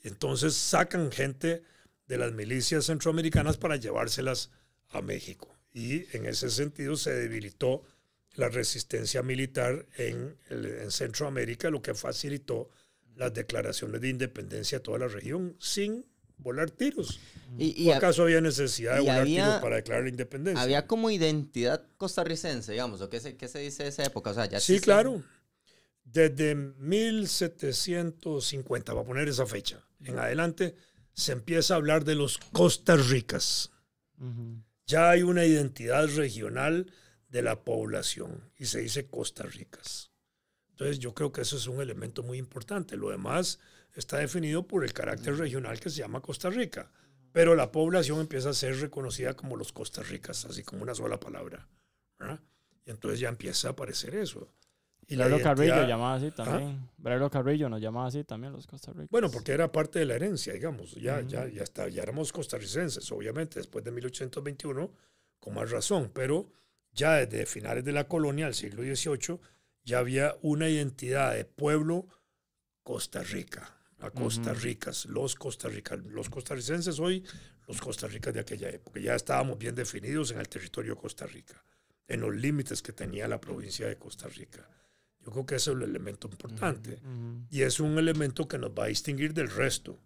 Entonces sacan gente de las milicias centroamericanas para llevárselas a México. Y en ese sentido se debilitó la resistencia militar en Centroamérica, lo que facilitó las declaraciones de independencia a toda la región sin volar tiros. ¿O acaso había necesidad de volar tiros para declarar la independencia? Había como identidad costarricense, digamos, ¿o qué se dice de esa época? O sea, ya sí, claro. Desde 1750, va a poner esa fecha, en adelante se empieza a hablar de los Costas Ricas. Ya hay una identidad regional de la población y se dice Costas Ricas. Entonces yo creo que eso es un elemento muy importante. Lo demás está definido por el carácter regional que se llama Costa Rica, pero la población empieza a ser reconocida como los Costas Ricas, así como una sola palabra, ¿verdad? Y entonces ya empieza a aparecer eso. Y Brelo Carrillo llamaba así también. Brelo Carrillo nos llamaba así también los costarricenses. Bueno, porque era parte de la herencia, digamos. Ya éramos costarricenses, obviamente, después de 1821, con más razón. Pero ya desde finales de la colonia, el siglo XVIII, ya había una identidad de pueblo Costa Rica, a Costa Ricas, los costarricenses hoy, los Costa Ricas de aquella época. Ya estábamos bien definidos en el territorio de Costa Rica, en los límites que tenía la provincia de Costa Rica. Yo creo que ese es el elemento importante. Y es un elemento que nos va a distinguir del resto.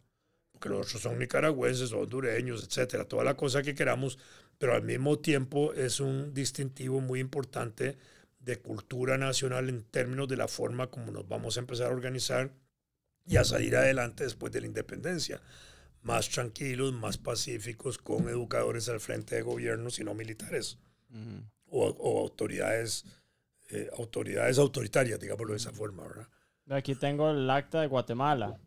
Porque los otros son nicaragüenses, hondureños, etcétera, toda la cosa que queramos, pero al mismo tiempo es un distintivo muy importante de cultura nacional en términos de la forma como nos vamos a empezar a organizar y a salir adelante después de la independencia. Más tranquilos, más pacíficos, con educadores al frente de gobiernos y no militares. O autoridades autoritarias, digámoslo de esa forma, ¿verdad? Aquí tengo el acta de Guatemala,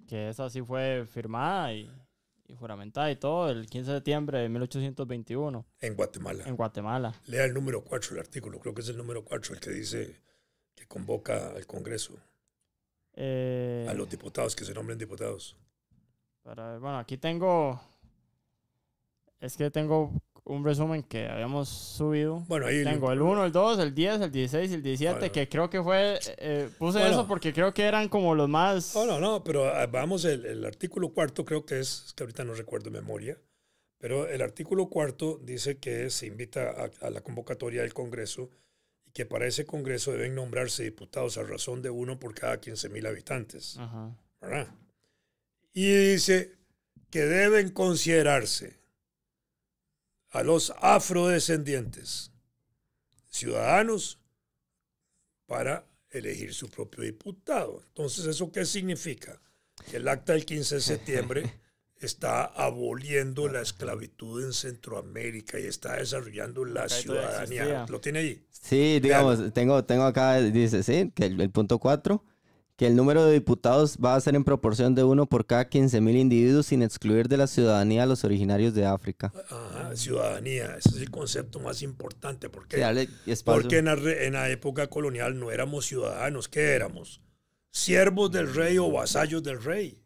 que esa sí fue firmada y juramentada y todo el 15 de septiembre de 1821. En Guatemala. En Guatemala. Lea el número 4, el artículo, creo que es el número 4 el que dice que convoca al Congreso. A los diputados, que se nombren diputados. Bueno, aquí tengo un resumen que habíamos subido. Bueno, ahí tengo el 1, el 2, el 10, el 16 y el 17, bueno, que creo que fue... puse eso porque creo que eran como los más... No, pero vamos, el artículo 4 creo que es que ahorita no recuerdo de memoria, pero el artículo 4 dice que se invita a la convocatoria del Congreso y que para ese Congreso deben nombrarse diputados a razón de 1 por cada 15,000 habitantes. Ajá. ¿Verdad? Y dice que deben considerarse a los afrodescendientes ciudadanos para elegir su propio diputado. Entonces, ¿eso qué significa? Que el acta del 15 de septiembre está aboliendo la esclavitud en Centroamérica y está desarrollando la ciudadanía. ¿Lo tiene ahí? Sí, digamos, tengo acá, dice, sí, que el punto 4, que el número de diputados va a ser en proporción de 1 por cada 15,000 individuos sin excluir de la ciudadanía a los originarios de África. Ciudadanía, ese es el concepto más importante. ¿Por qué? Sí, porque en la época colonial no éramos ciudadanos. ¿Qué éramos? Siervos del rey o vasallos del rey.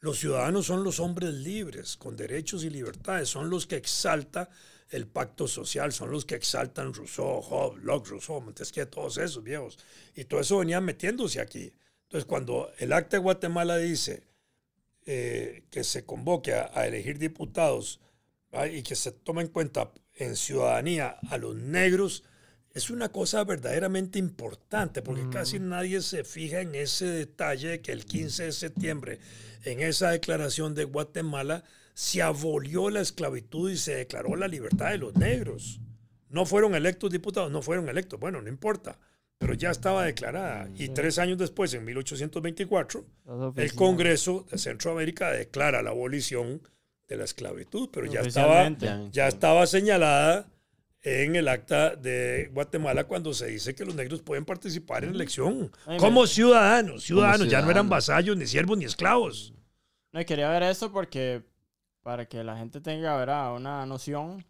Los ciudadanos son los hombres libres, con derechos y libertades. Son los que exalta el pacto social, son los que exaltan Rousseau, Hobbes, Locke, Rousseau, Montesquieu, todos esos viejos. Y todo eso venía metiéndose aquí. Entonces, cuando el Acta de Guatemala dice que se convoque a elegir diputados, ¿va? Y que se tome en cuenta en ciudadanía a los negros, es una cosa verdaderamente importante, porque casi nadie se fija en ese detalle de que el 15 de septiembre, en esa declaración de Guatemala, se abolió la esclavitud y se declaró la libertad de los negros. No fueron electos diputados, no fueron electos, bueno, no importa, pero ya estaba declarada. Y 3 años después, en 1824, el Congreso de Centroamérica declara la abolición de la esclavitud, pero ya estaba señalada en el Acta de Guatemala cuando se dice que los negros pueden participar en elección como ciudadanos, ya no eran vasallos, ni siervos, ni esclavos. No, y quería ver eso porque para que la gente tenga, ¿verdad?, una noción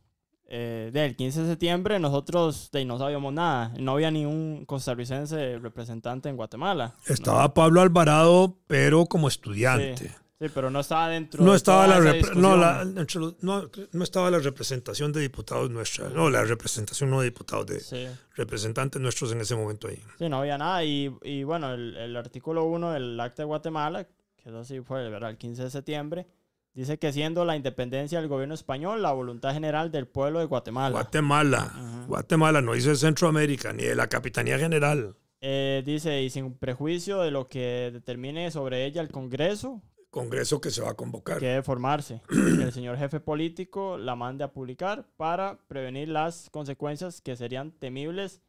del 15 de septiembre, nosotros no sabíamos nada. No había ni un costarricense representante en Guatemala. Estaba Pablo Alvarado, pero como estudiante. Sí, pero no estaba dentro no estaba no estaba la representación de diputados nuestra. No, la representación no de diputados, de representantes nuestros en ese momento ahí. Sí, no había nada. Y bueno, el artículo 1 del Acta de Guatemala, que eso sí fue, ¿verdad?, el 15 de septiembre, dice que siendo la independencia del gobierno español la voluntad general del pueblo de Guatemala. Guatemala, no dice Centroamérica, ni de la Capitanía General. Dice, y sin prejuicio de lo que determine sobre ella el Congreso que se va a convocar, que debe formarse, que el señor jefe político la mande a publicar para prevenir las consecuencias que serían temibles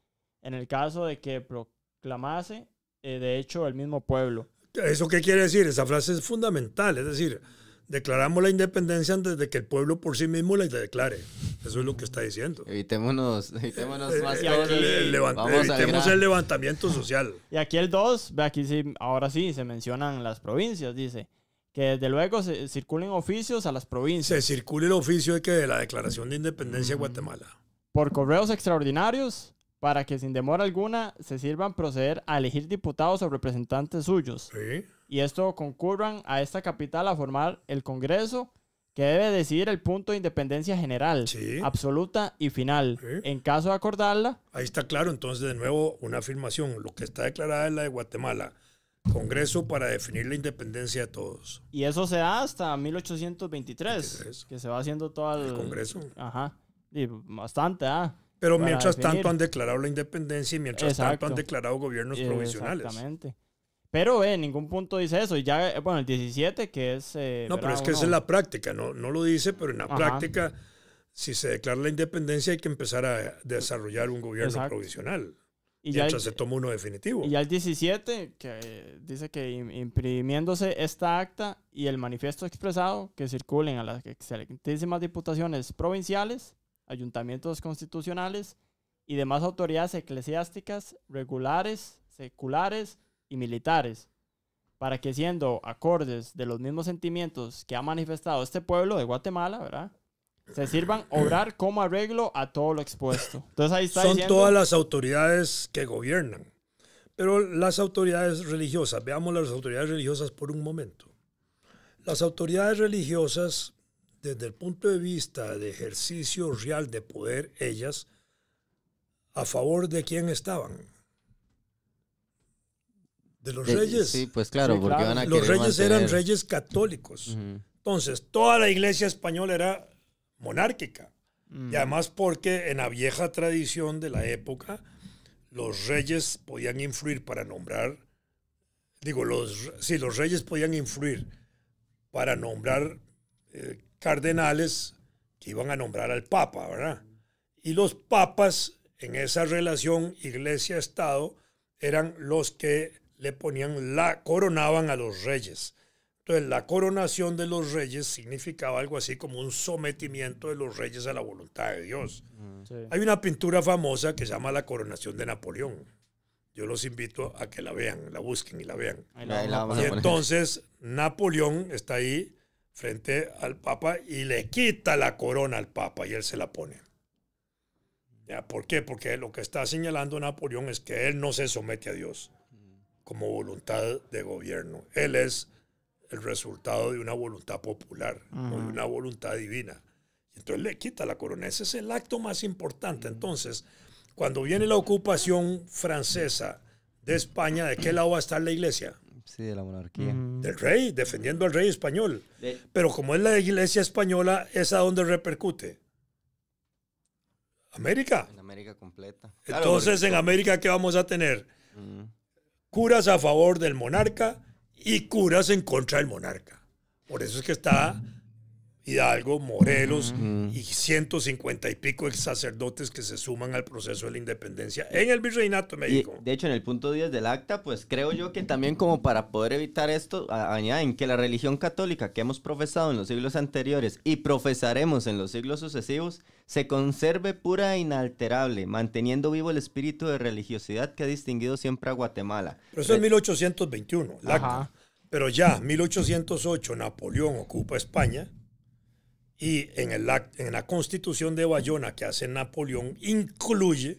en el caso de que proclamase, de hecho, el mismo pueblo. ¿Eso qué quiere decir? Esa frase es fundamental, es decir, declaramos la independencia antes de que el pueblo por sí mismo la declare. Eso es lo que está diciendo. Evitémonos más evitemos el levantamiento social. Y aquí el 2, ve aquí sí, ahora sí se mencionan las provincias, dice que desde luego se circulen oficios a las provincias. Se circule el oficio de la Declaración de Independencia de Guatemala. Por correos extraordinarios, para que sin demora alguna se sirvan proceder a elegir diputados o representantes suyos. Sí. Y esto concurran a esta capital a formar el Congreso, que debe decidir el punto de independencia general, absoluta y final. En caso de acordarla... Ahí está claro, entonces de nuevo una afirmación. Lo que está declarada es la de Guatemala. Congreso para definir la independencia de todos. Y eso se da hasta 1823, que se va haciendo todo el Congreso. Ajá, y bastante, Pero mientras tanto han declarado la independencia y mientras tanto han declarado gobiernos provisionales. Exactamente. Pero en ningún punto dice eso. Y ya, bueno, el 17, que es... no, pero es que esa es la práctica. No lo dice, pero en la práctica si se declara la independencia hay que empezar a desarrollar un gobierno provisional. Y mientras se toma uno definitivo. Y ya el 17, que dice que imprimiéndose esta acta y el manifiesto expresado, que circulen a las excelentísimas diputaciones provinciales, ayuntamientos constitucionales y demás autoridades eclesiásticas, regulares, seculares y militares, para que, siendo acordes de los mismos sentimientos que ha manifestado este pueblo de Guatemala, ¿verdad?, se sirvan obrar como arreglo a todo lo expuesto. Entonces ahí está Son diciendo, todas las autoridades que gobiernan. Pero las autoridades religiosas, veamos las autoridades religiosas por un momento. Las autoridades religiosas, desde el punto de vista de ejercicio real de poder, ellas, ¿a favor de quién estaban? De los reyes. Sí, pues claro, Sí, porque claro. van a Los querer reyes mantener... eran reyes católicos. Entonces, toda la iglesia española era monárquica. Y además porque en la vieja tradición de la época, los reyes podían influir para nombrar, los reyes podían influir para nombrar cardenales que iban a nombrar al papa, ¿verdad? Y los papas, en esa relación iglesia-estado, eran los que le ponían coronaban a los reyes. Entonces, la coronación de los reyes significaba algo así como un sometimiento de los reyes a la voluntad de Dios. Sí. Hay una pintura famosa que se llama La coronación de Napoleón. Yo los invito a que la vean, la busquen y la vean. Ahí Ahí la vamos Y a poner. entonces, Napoleón está ahí frente al Papa y le quita la corona al Papa y él se la pone. ¿Ya? ¿Por qué? Porque lo que está señalando Napoleón es que él no se somete a Dios como voluntad de gobierno. Él es el resultado de una voluntad popular, no de una voluntad divina. Entonces le quita la corona. Ese es el acto más importante. Entonces, cuando viene la ocupación francesa de España, ¿de qué lado va a estar la iglesia? Sí, de la monarquía. Del rey, defendiendo al rey español. Pero como es la iglesia española, ¿es a donde repercute? América. En América completa. Entonces, en América, ¿qué vamos a tener? Curas a favor del monarca y curas en contra del monarca. Por eso es que está Hidalgo, Morelos y 150 y pico ex sacerdotes que se suman al proceso de la independencia en el Virreinato de México. Y, de hecho, en el punto 10 del acta, pues creo yo que también como para poder evitar esto, añaden que la religión católica que hemos profesado en los siglos anteriores y profesaremos en los siglos sucesivos, se conserve pura e inalterable, manteniendo vivo el espíritu de religiosidad que ha distinguido siempre a Guatemala. Pero eso es 1821, el acta. Ajá. Pero ya, 1808, Napoleón ocupa España. Y en la Constitución de Bayona que hace Napoleón incluye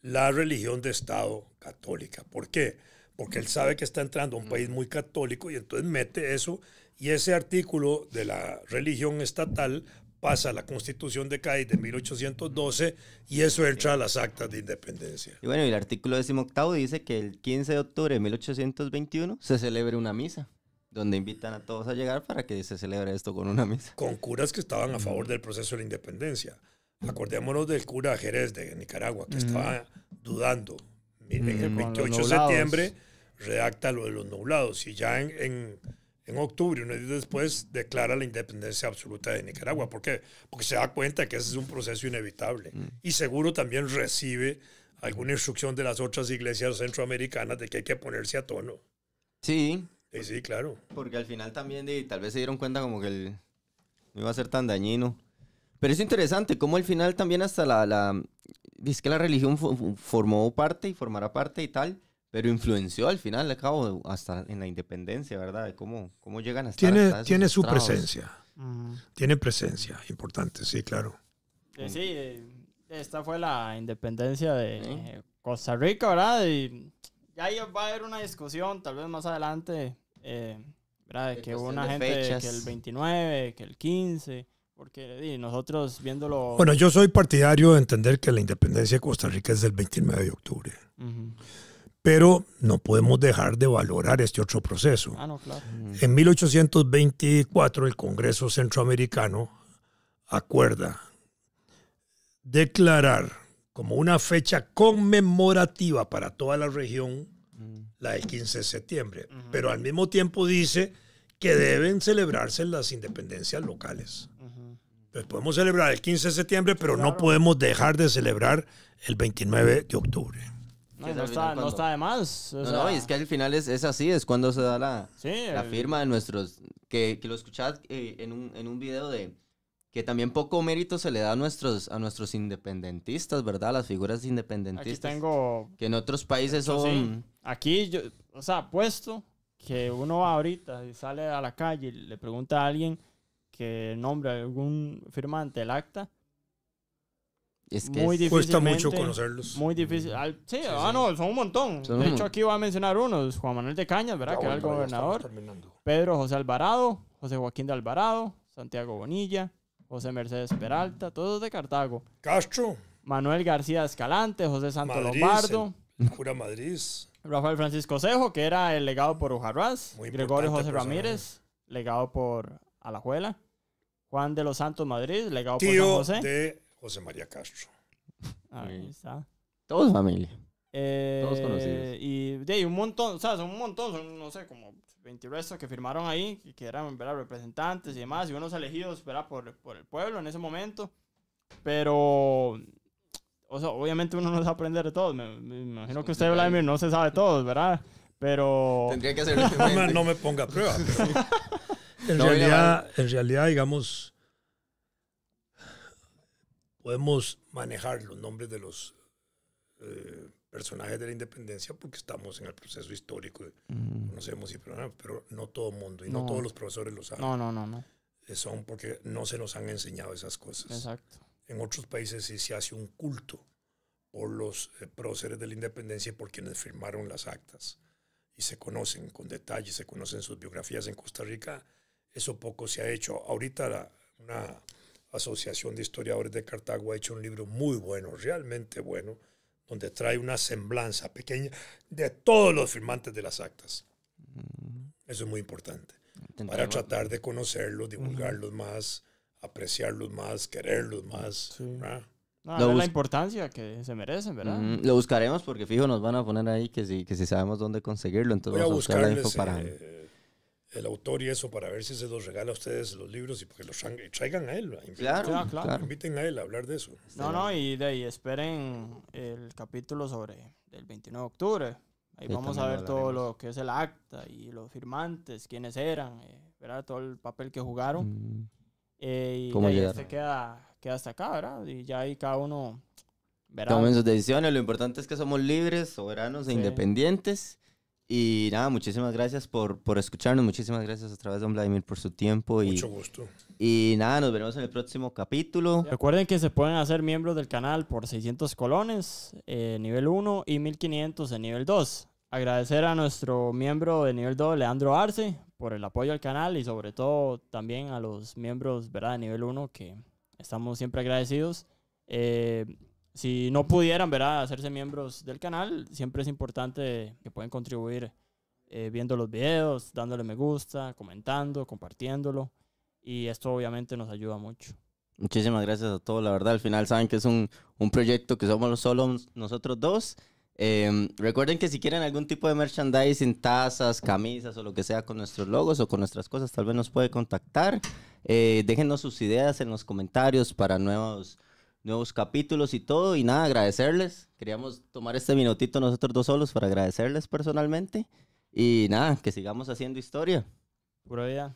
la religión de Estado católica. ¿Por qué? Porque él sabe que está entrando a un país muy católico y entonces mete eso y ese artículo de la religión estatal pasa a la Constitución de Cádiz de 1812 y eso entra a las actas de independencia. Y bueno, y el artículo 18 dice que el 15 de octubre de 1821 se celebre una misa, donde invitan a todos a llegar para que se celebre esto con una misa. Con curas que estaban a favor del proceso de la independencia. Acordémonos del cura Jerez de Nicaragua, que estaba dudando. En el 28 de septiembre redacta lo de los nublados y ya en octubre, unos días después, declara la independencia absoluta de Nicaragua. ¿Por qué? Porque se da cuenta que ese es un proceso inevitable. Y seguro también recibe alguna instrucción de las otras iglesias centroamericanas de que hay que ponerse a tono. Sí. Sí, claro. Porque al final también tal vez se dieron cuenta como que no iba a ser tan dañino. Pero es interesante cómo al final también hasta es que la religión formó parte y formará parte y tal, pero influenció al final, al cabo, hasta en la independencia, ¿verdad? De cómo llegan a estar hasta esos Tiene su estrados. presencia. Tiene presencia importante, sí, claro. Sí, esta fue la independencia de Costa Rica, ¿verdad? Y ya va a haber una discusión, tal vez más adelante, ¿verdad? De que hubo una gente que el 29, que el 15, porque nosotros viéndolo... Bueno, yo soy partidario de entender que la independencia de Costa Rica es del 29 de octubre. Pero no podemos dejar de valorar este otro proceso. No, claro. En 1824 el Congreso Centroamericano acuerda declarar como una fecha conmemorativa para toda la región la del 15 de septiembre. Pero al mismo tiempo dice que deben celebrarse las independencias locales. Entonces podemos celebrar el 15 de septiembre, pero Claro. no podemos dejar de celebrar el 29 de octubre. No, Que es no al final está, no cuando- está de más. O No, sea, no, y es que al final es así, es cuando se da la sí, firma de nuestros, que lo escuchás en un video de que también poco mérito se le da a nuestros independentistas, ¿verdad? Las figuras Aquí independentistas. tengo. Que en otros países Eso son... sí. Aquí, yo, o sea, puesto que uno va ahorita y sale a la calle y le pregunta a alguien que nombre a algún firmante del acta, Es que muy es- difícil. Cuesta mucho Difícilmente, conocerlos. muy difícil. Sí, Sí, no, son un montón. Son De un hecho, mon- aquí voy a mencionar unos. Juan Manuel de Cañas, ¿verdad? Ya, Que era el bueno, ya estamos gobernador. terminando. Pedro José Alvarado, José Joaquín de Alvarado, Santiago Bonilla, José Mercedes Peralta, todos de Cartago. Castro, Manuel García Escalante, José Santo Madrid, Lombardo, el cura Madrid. Rafael Francisco Cejo, que era el legado por Ujarrás, Muy Gregorio importante José personaje. Ramírez, legado por Alajuela, Juan de los Santos Madrid, legado por San Tío José. de José María Castro. Ahí está. Todos familia. Todos conocidos. Y de ahí un montón, o sea, son un montón, son, no sé, como 20 restos que firmaron ahí, que eran, ¿verdad? Representantes y demás, y unos elegidos, ¿verdad? Por el pueblo en ese momento. Pero, o sea, obviamente uno no sabe aprender de todos. Me imagino que usted, Vladimir, no se sabe todos, ¿verdad? Pero, Tendría que hacerlo. No me ponga a prueba. Pero No, en realidad, digamos, podemos manejar los nombres de los personajes de la independencia porque estamos en el proceso histórico. Conocemos y pero no todo el mundo y no No. todos los profesores lo saben. no, Son porque no se nos han enseñado esas cosas. exacto. En otros países sí se hace un culto por los próceres de la independencia y por quienes firmaron las actas. Y se conocen con detalle, se conocen sus biografías. En Costa Rica eso poco se ha hecho. Ahorita una asociación de historiadores de Cartago ha hecho un libro muy bueno, realmente bueno, donde trae una semblanza pequeña de todos los firmantes de las actas. Eso es muy importante. Para tratar de conocerlos, divulgarlos más, apreciarlos más, quererlos más. Sí. ¿verdad? No, Lo darle la bus- importancia que se merecen, ¿verdad? Lo buscaremos porque fijo nos van a poner ahí que si sabemos dónde conseguirlo. Entonces Voy a vamos a buscar la info buscarles para... el autor y eso para ver si se los regala a ustedes los libros y porque los traigan a él. Claro, Claro, claro. claro. Inviten a él a hablar de eso. No, y de ahí esperen el capítulo sobre el 29 de octubre. Ahí Sí, vamos a también ver lo todo hablaremos. lo que es el acta y los firmantes, quiénes eran, ¿verdad? Todo el papel que jugaron. Y ¿Cómo de ahí llegaron? este queda hasta acá, ¿verdad? Y ya ahí cada uno verá. Tomen sus decisiones. Lo importante es que somos libres, soberanos e Sí. independientes. Y nada, muchísimas gracias por escucharnos. Muchísimas gracias otra vez, don Vladimir, por su tiempo. Mucho gusto. Y nada, nos veremos en el próximo capítulo. Recuerden que se pueden hacer miembros del canal por 600 colones, nivel 1, y 1500 en nivel 2. Agradecer a nuestro miembro de nivel 2, Leandro Arce, por el apoyo al canal y sobre todo también a los miembros, ¿verdad? De nivel 1 que estamos siempre agradecidos. Si no pudieran, ¿verdad? Hacerse miembros del canal, siempre es importante que pueden contribuir viendo los videos, dándole me gusta, comentando, compartiéndolo. Y esto obviamente nos ayuda mucho. Muchísimas gracias a todos. La verdad, al final saben que es un proyecto que somos solo nosotros dos. Recuerden que si quieren algún tipo de merchandising, tazas, camisas o lo que sea con nuestros logos o con nuestras cosas, tal vez nos puede contactar. Déjenos sus ideas en los comentarios para nuevos capítulos y todo. Y nada, agradecerles. Queríamos tomar este minutito nosotros dos solos para agradecerles personalmente. Y nada, que sigamos haciendo historia. Pura vida.